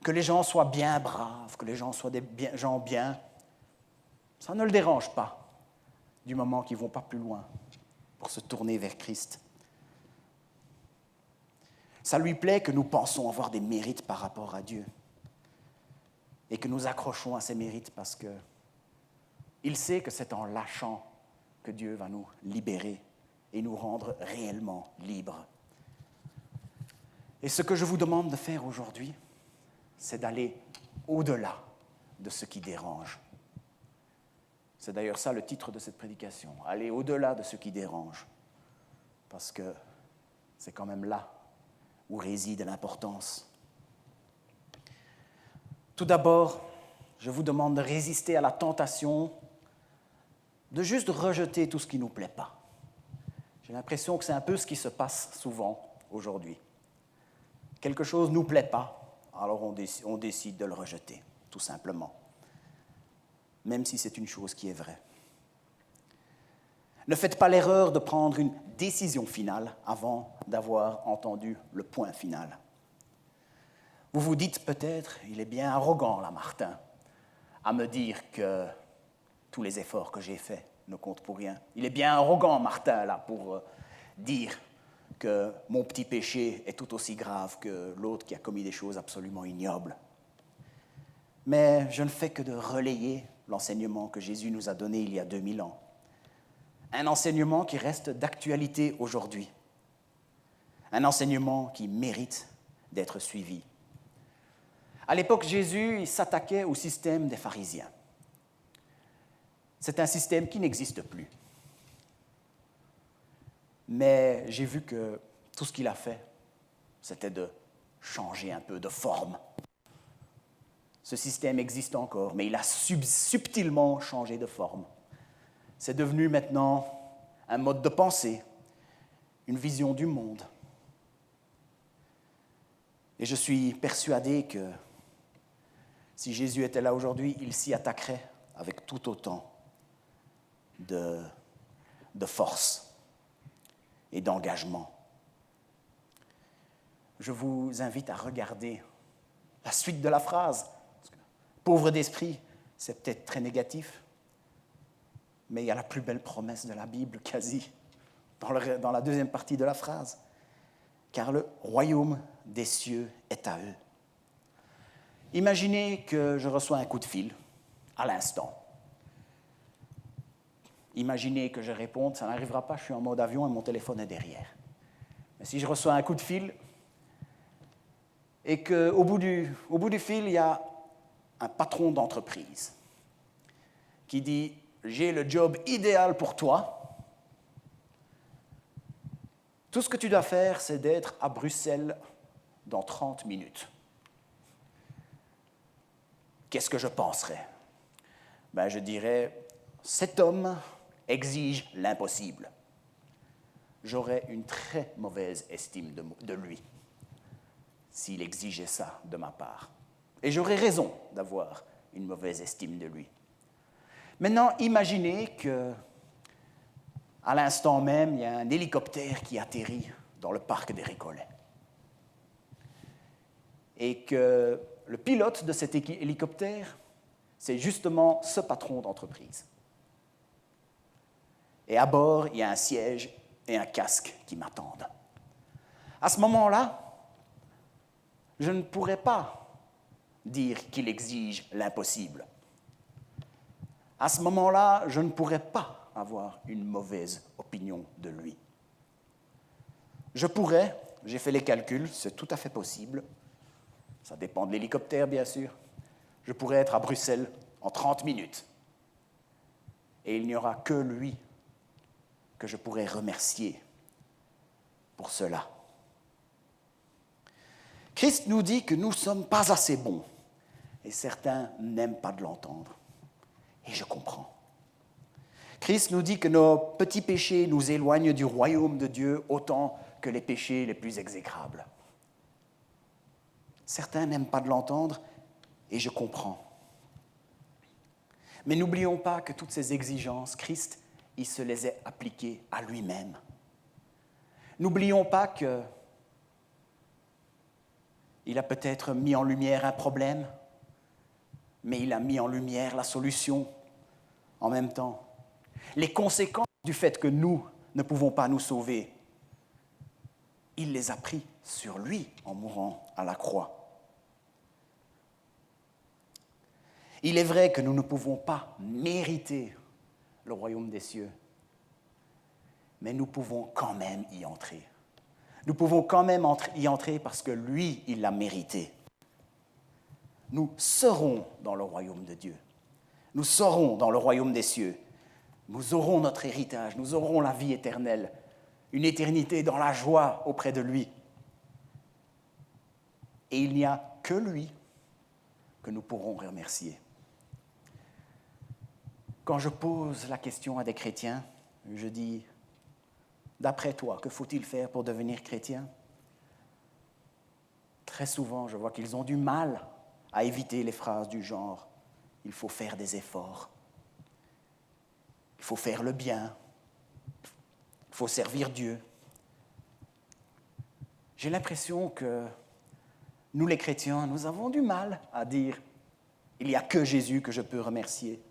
Que les gens soient bien braves, que les gens soient des gens bien, ça ne le dérange pas, du moment qu'ils ne vont pas plus loin pour se tourner vers Christ. Ça lui plaît que nous pensons avoir des mérites par rapport à Dieu et que nous accrochons à ces mérites parce qu'il sait que c'est en lâchant que Dieu va nous libérer et nous rendre réellement libres. Et ce que je vous demande de faire aujourd'hui, c'est d'aller au-delà de ce qui dérange. C'est d'ailleurs ça le titre de cette prédication, aller au-delà de ce qui dérange, parce que c'est quand même là où réside l'importance. Tout d'abord, je vous demande de résister à la tentation de juste rejeter tout ce qui ne nous plaît pas. J'ai l'impression que c'est un peu ce qui se passe souvent aujourd'hui. Quelque chose ne nous plaît pas, alors on décide de le rejeter, tout simplement. Même si c'est une chose qui est vraie. Ne faites pas l'erreur de prendre une décision finale avant d'avoir entendu le point final. Vous vous dites peut-être, il est bien arrogant là, Martin, à me dire que tous les efforts que j'ai faits ne comptent pour rien. Il est bien arrogant, Martin, là, pour dire que mon petit péché est tout aussi grave que l'autre qui a commis des choses absolument ignobles. Mais je ne fais que de relayer l'enseignement que Jésus nous a donné il y a 2000 ans. Un enseignement qui reste d'actualité aujourd'hui. Un enseignement qui mérite d'être suivi. À l'époque, Jésus il s'attaquait au système des pharisiens. C'est un système qui n'existe plus. Mais j'ai vu que tout ce qu'il a fait, c'était de changer un peu de forme. Ce système existe encore, mais il a subtilement changé de forme. C'est devenu maintenant un mode de pensée, une vision du monde. Et je suis persuadé que si Jésus était là aujourd'hui, il s'y attaquerait avec tout autant de force et d'engagement. Je vous invite à regarder la suite de la phrase. Pauvre d'esprit, c'est peut-être très négatif, mais il y a la plus belle promesse de la Bible, quasi, dans la deuxième partie de la phrase. Car le royaume des cieux est à eux. Imaginez que je reçois un coup de fil à l'instant. Imaginez que je réponde, ça n'arrivera pas, je suis en mode avion et mon téléphone est derrière. Mais si je reçois un coup de fil et qu'au bout du fil, il y a un patron d'entreprise qui dit « J'ai le job idéal pour toi », tout ce que tu dois faire, c'est d'être à Bruxelles dans 30 minutes. Qu'est-ce que je penserais ? Je dirais, cet homme exige l'impossible. J'aurais une très mauvaise estime de lui s'il exigeait ça de ma part. Et j'aurais raison d'avoir une mauvaise estime de lui. Maintenant, imaginez que à l'instant même, il y a un hélicoptère qui atterrit dans le parc des Récollets. Et que le pilote de cet hélicoptère, c'est justement ce patron d'entreprise. Et à bord, il y a un siège et un casque qui m'attendent. À ce moment-là, je ne pourrais pas dire qu'il exige l'impossible. À ce moment-là, je ne pourrais pas avoir une mauvaise opinion de lui. Je pourrais, j'ai fait les calculs, c'est tout à fait possible, ça dépend de l'hélicoptère bien sûr, je pourrais être à Bruxelles en 30 minutes et il n'y aura que lui que je pourrais remercier pour cela. Christ nous dit que nous ne sommes pas assez bons et certains n'aiment pas de l'entendre et je comprends. Christ nous dit que nos petits péchés nous éloignent du royaume de Dieu autant que les péchés les plus exécrables. Certains n'aiment pas de l'entendre et je comprends. Mais n'oublions pas que toutes ces exigences, Christ, il se les a appliquées à lui-même. N'oublions pas qu'il a peut-être mis en lumière un problème, mais il a mis en lumière la solution en même temps. Les conséquences du fait que nous ne pouvons pas nous sauver, il les a pris sur lui en mourant à la croix. Il est vrai que nous ne pouvons pas mériter le royaume des cieux, mais nous pouvons quand même y entrer. Nous pouvons quand même y entrer parce que lui, il l'a mérité. Nous serons dans le royaume de Dieu. Nous serons dans le royaume des cieux. Nous aurons notre héritage, nous aurons la vie éternelle, une éternité dans la joie auprès de lui. Et il n'y a que lui que nous pourrons remercier. Quand je pose la question à des chrétiens, je dis, d'après toi, que faut-il faire pour devenir chrétien? Très souvent, je vois qu'ils ont du mal à éviter les phrases du genre « il faut faire des efforts », « il faut faire le bien », « il faut servir Dieu ». J'ai l'impression que nous, les chrétiens, nous avons du mal à dire « il n'y a que Jésus que je peux remercier ».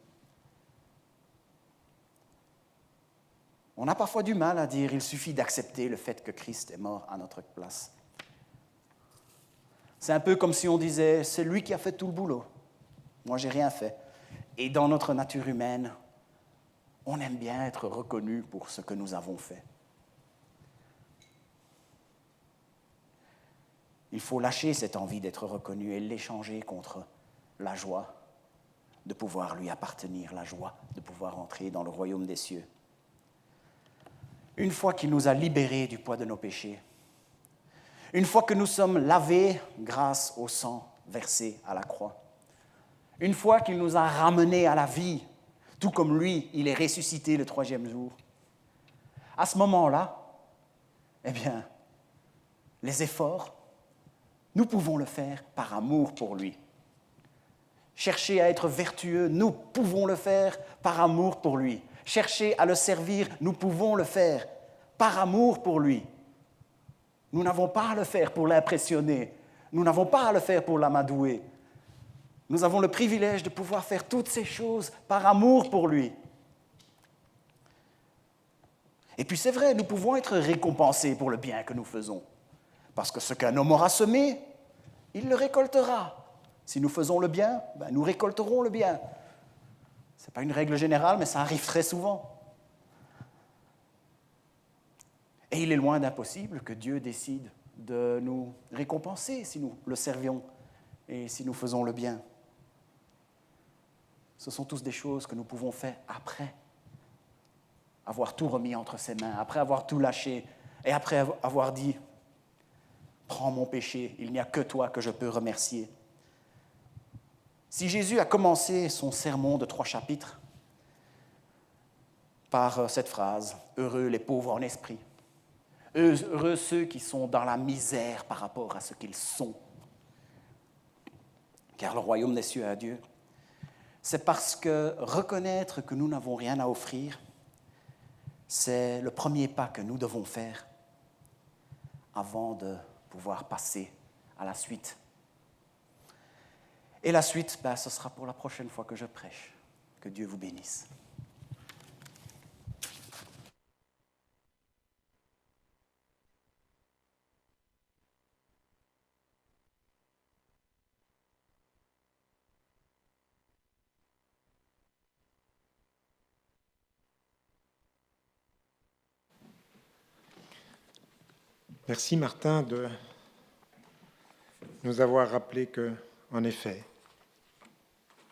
On a parfois du mal à dire « il suffit d'accepter le fait que Christ est mort à notre place ». C'est un peu comme si on disait « c'est lui qui a fait tout le boulot, moi j'ai rien fait ». Et dans notre nature humaine, on aime bien être reconnu pour ce que nous avons fait. Il faut lâcher cette envie d'être reconnu et l'échanger contre la joie de pouvoir lui appartenir, la joie de pouvoir entrer dans le royaume des cieux. Une fois qu'il nous a libérés du poids de nos péchés, une fois que nous sommes lavés grâce au sang versé à la croix, une fois qu'il nous a ramenés à la vie, tout comme lui, il est ressuscité le 3e jour, à ce moment-là, eh bien, les efforts, nous pouvons le faire par amour pour lui. Chercher à être vertueux, nous pouvons le faire par amour pour lui. Chercher à le servir, nous pouvons le faire par amour pour lui. Nous n'avons pas à le faire pour l'impressionner. Nous n'avons pas à le faire pour l'amadouer. Nous avons le privilège de pouvoir faire toutes ces choses par amour pour lui. Et puis c'est vrai, nous pouvons être récompensés pour le bien que nous faisons. Parce que ce qu'un homme aura semé, il le récoltera. Si nous faisons le bien, nous récolterons le bien. Ce n'est pas une règle générale, mais ça arrive très souvent. Et il est loin d'impossible que Dieu décide de nous récompenser si nous le servions et si nous faisons le bien. Ce sont tous des choses que nous pouvons faire après avoir tout remis entre ses mains, après avoir tout lâché et après avoir dit « Prends mon péché, il n'y a que toi que je peux remercier ». Si Jésus a commencé son sermon de 3 chapitres par cette phrase « Heureux les pauvres en esprit », heureux ceux qui sont dans la misère par rapport à ce qu'ils sont, car le royaume des cieux est à Dieu, c'est parce que reconnaître que nous n'avons rien à offrir, c'est le premier pas que nous devons faire avant de pouvoir passer à la suite. Et la suite, ce sera pour la prochaine fois que je prêche. Que Dieu vous bénisse. Merci Martin de nous avoir rappelé que, en effet,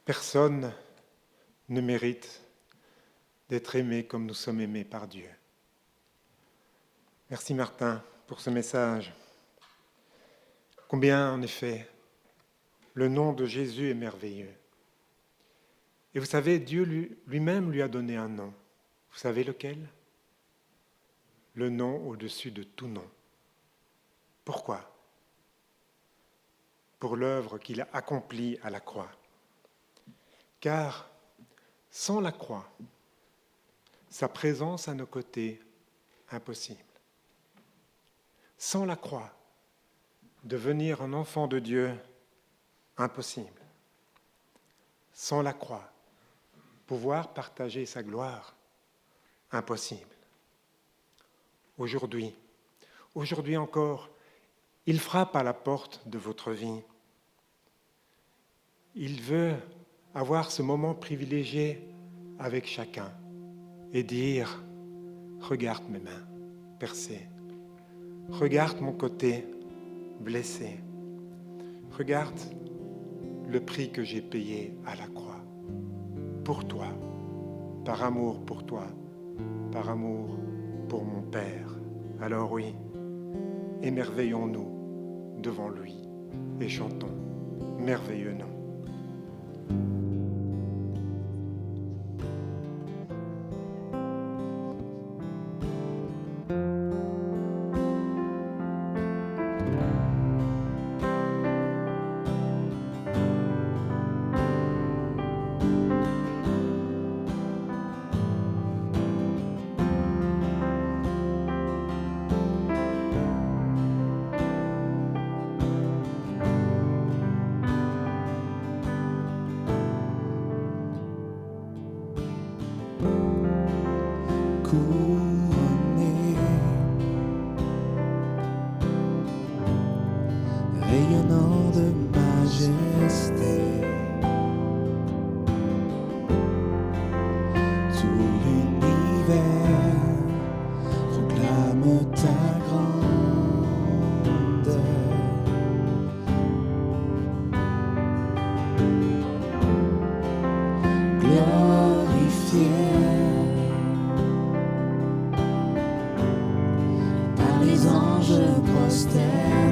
personne ne mérite d'être aimé comme nous sommes aimés par Dieu. Merci Martin pour ce message. Combien, en effet, le nom de Jésus est merveilleux. Et vous savez, Dieu lui-même lui a donné un nom. Vous savez lequel? Le nom au-dessus de tout nom. Pourquoi? Pour l'œuvre qu'il a accomplie à la croix. Car sans la croix, sa présence à nos côtés, impossible. Sans la croix, devenir un enfant de Dieu, impossible. Sans la croix, pouvoir partager sa gloire, impossible. Aujourd'hui encore, il frappe à la porte de votre vie. Il veut avoir ce moment privilégié avec chacun et dire « Regarde mes mains percées. Regarde mon côté blessé. Regarde le prix que j'ai payé à la croix. Pour toi, par amour pour toi, par amour pour mon Père. Alors oui, émerveillons-nous devant lui et chantons merveilleux nom. Couronné, rayonnant de majesté, tout l'univers proclame ta grandeur. Glorifié par les anges prosternés,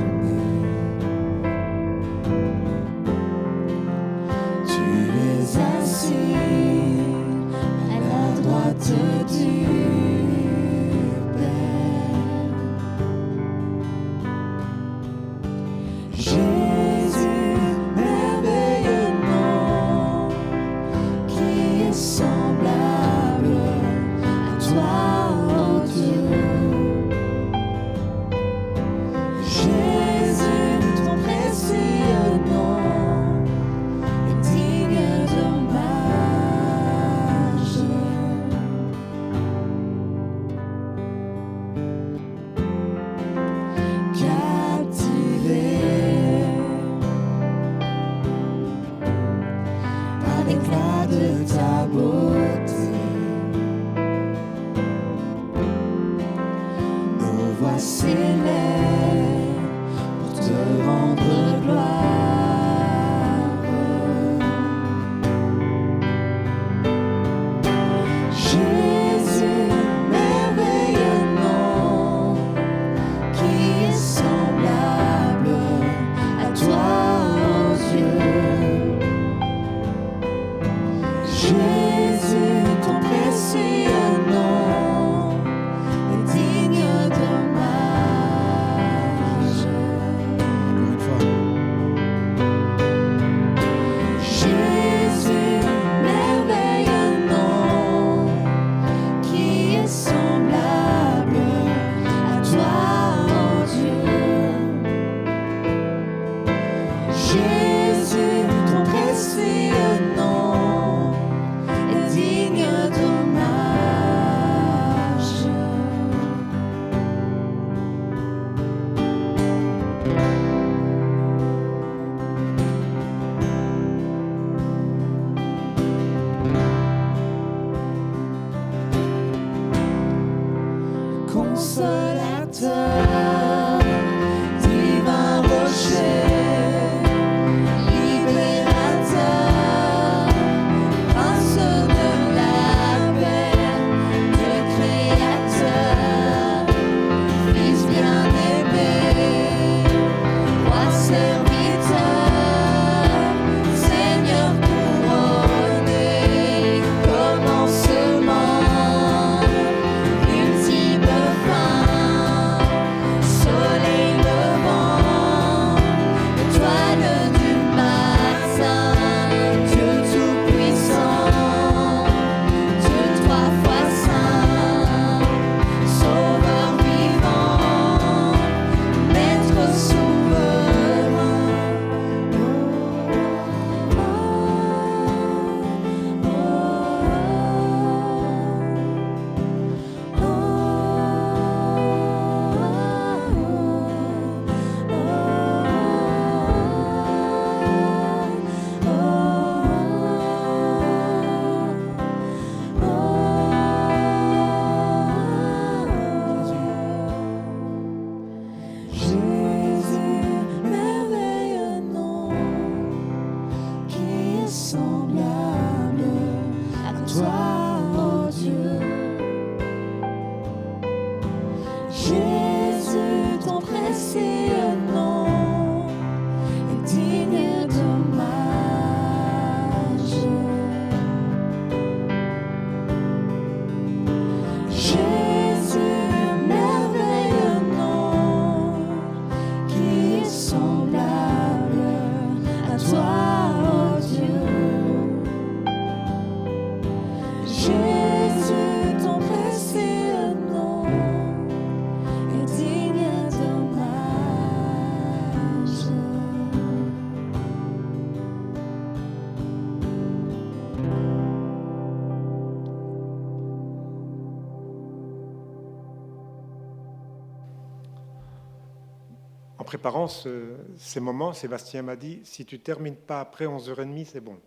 préparant ces moments, Sébastien m'a dit, si tu ne termines pas après 11h30, c'est bon.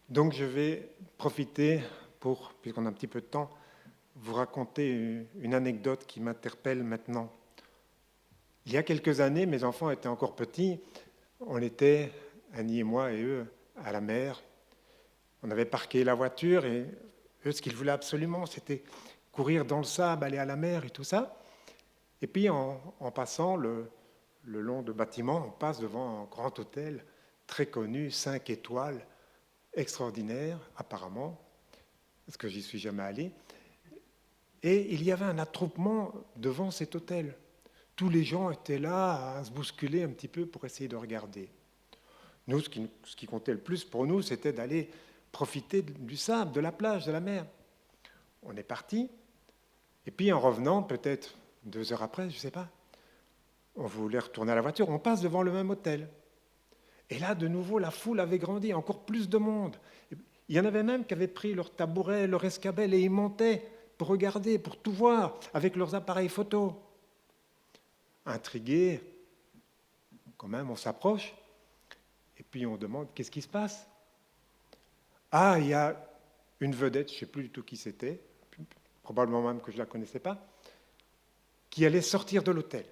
Donc je vais profiter pour, puisqu'on a un petit peu de temps, vous raconter une anecdote qui m'interpelle maintenant. Il y a quelques années, mes enfants étaient encore petits, on était, Annie et moi et eux, à la mer. On avait parqué la voiture et eux, ce qu'ils voulaient absolument, c'était courir dans le sable, aller à la mer et tout ça. Et puis en passant le long de bâtiments, on passe devant un grand hôtel très connu, 5 étoiles, extraordinaire apparemment, parce que j'y suis jamais allé. Et il y avait un attroupement devant cet hôtel. Tous les gens étaient là à se bousculer un petit peu pour essayer de regarder. Nous, ce qui comptait le plus pour nous, c'était d'aller profiter du sable, de la plage, de la mer. On est parti, et puis en revenant, peut-être 2 heures après, je ne sais pas, on voulait retourner à la voiture, on passe devant le même hôtel. Et là, de nouveau, la foule avait grandi, encore plus de monde. Il y en avait même qui avaient pris leur tabouret, leur escabelle, et ils montaient pour regarder, pour tout voir, avec leurs appareils photo. Intrigués, quand même, on s'approche, et puis on demande, qu'est-ce qui se passe? Ah, il y a une vedette, je ne sais plus du tout qui c'était, probablement même que je ne la connaissais pas, qui allait sortir de l'hôtel.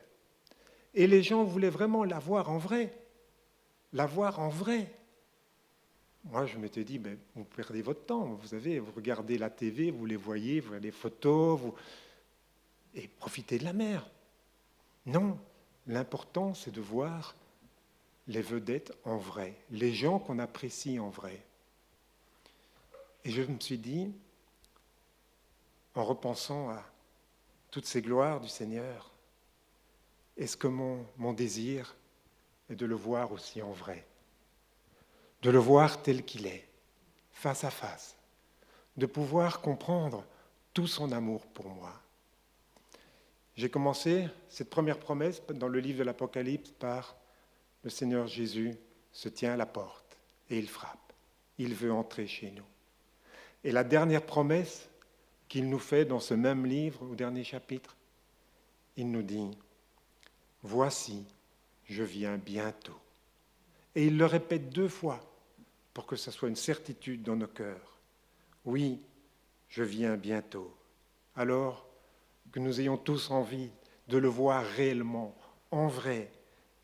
Et les gens voulaient vraiment la voir en vrai. La voir en vrai. Moi, je m'étais dit, ben, vous perdez votre temps. Vous regardez la TV, vous les voyez, vous voyez les photos, et profitez de la mer. Non, l'important, c'est de voir les vedettes en vrai, les gens qu'on apprécie en vrai. Et je me suis dit, en repensant à toutes ces gloires du Seigneur, est-ce que mon désir est de le voir aussi en vrai, de le voir tel qu'il est, face à face, de pouvoir comprendre tout son amour pour moi. J'ai commencé cette première promesse dans le livre de l'Apocalypse par le Seigneur Jésus se tient à la porte et il frappe. Il veut entrer chez nous. Et la dernière promesse qu'il nous fait dans ce même livre, au dernier chapitre, il nous dit « Voici, je viens bientôt ». Et il le répète 2 fois pour que ce soit une certitude dans nos cœurs. Oui, je viens bientôt. Alors que nous ayons tous envie de le voir réellement, en vrai,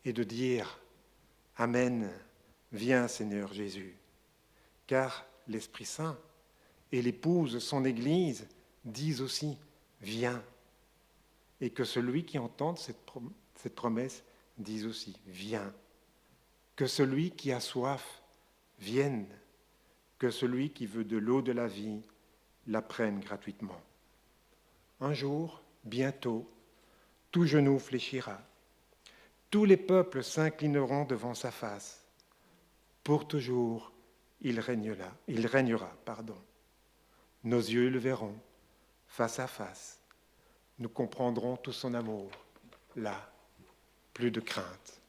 et de dire « Amen, viens Seigneur Jésus ». Car l'Esprit Saint et l'épouse, son Église, disent aussi « Viens ». Et que celui qui entende cette promesse dise aussi « Viens ». Que celui qui a soif vienne, que celui qui veut de l'eau de la vie la prenne gratuitement. Un jour, bientôt, tout genou fléchira. Tous les peuples s'inclineront devant sa face. Pour toujours, il régnera. Nos yeux le verront, face à face. Nous comprendrons tout son amour. Là, plus de crainte,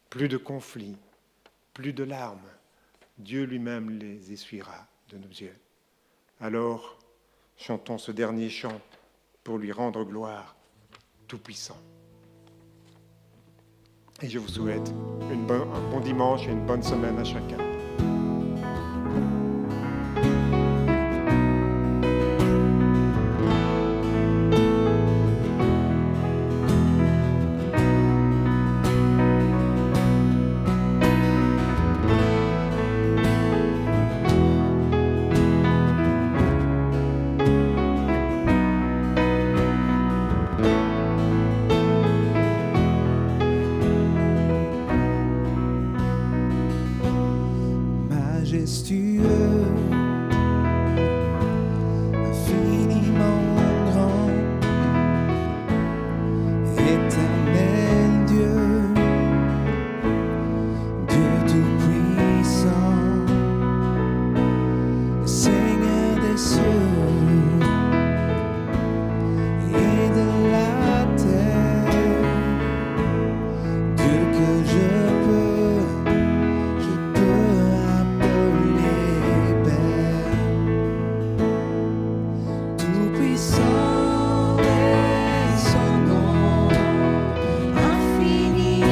plus de conflits, plus de larmes. Dieu lui-même les essuiera de nos yeux. Alors, chantons ce dernier chant pour lui rendre gloire, Tout-Puissant. Et je vous souhaite un bon dimanche et une bonne semaine à chacun. Majestueux, infiniment grand, éternel Dieu, Dieu tout-puissant, Seigneur des cieux et de la terre, Dieu que je peux appeler Père. Tout-puissant est son nom, infiniment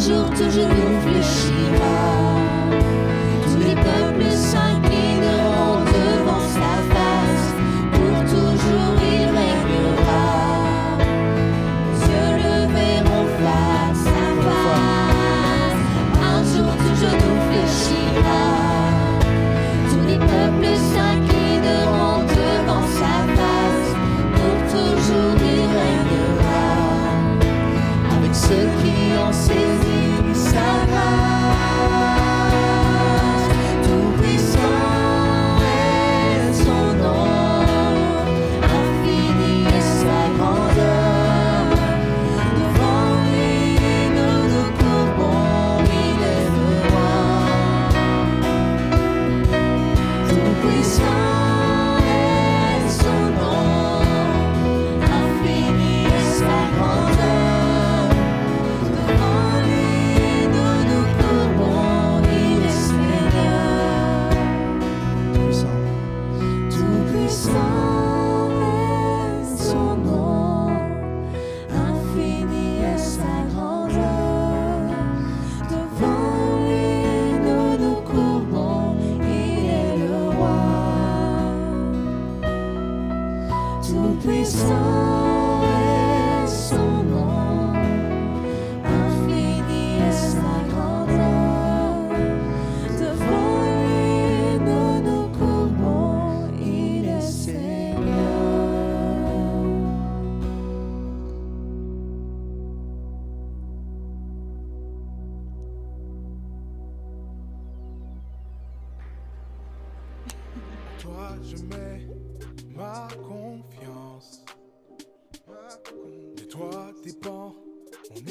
jour tout genou fléchira, tous les peuples s'inclineront devant sa face, pour toujours il régnera. Dieu le verront face à face, un jour tout genou fléchira, tous les peuples s'inclineront devant sa face, pour toujours il régnera. Avec ceux qui ont saisi sa grâce, tout puissant est son nom, infini est sa grandeur. Devant lui nous nous courbons, il est le roi. Tout puissant est son nom, infini est sa grandeur. Devant lui nous nous courbons, il est Seigneur. Tout puissant est son nom, infini est sa grandeur. Devant lui nous nous courbons, il est le roi. Tout puissant est son nom, infini est sa grandeur. Devant lui nous nous courbons, il est Seigneur. Toi, je mets ma confiance. De toi dépend mon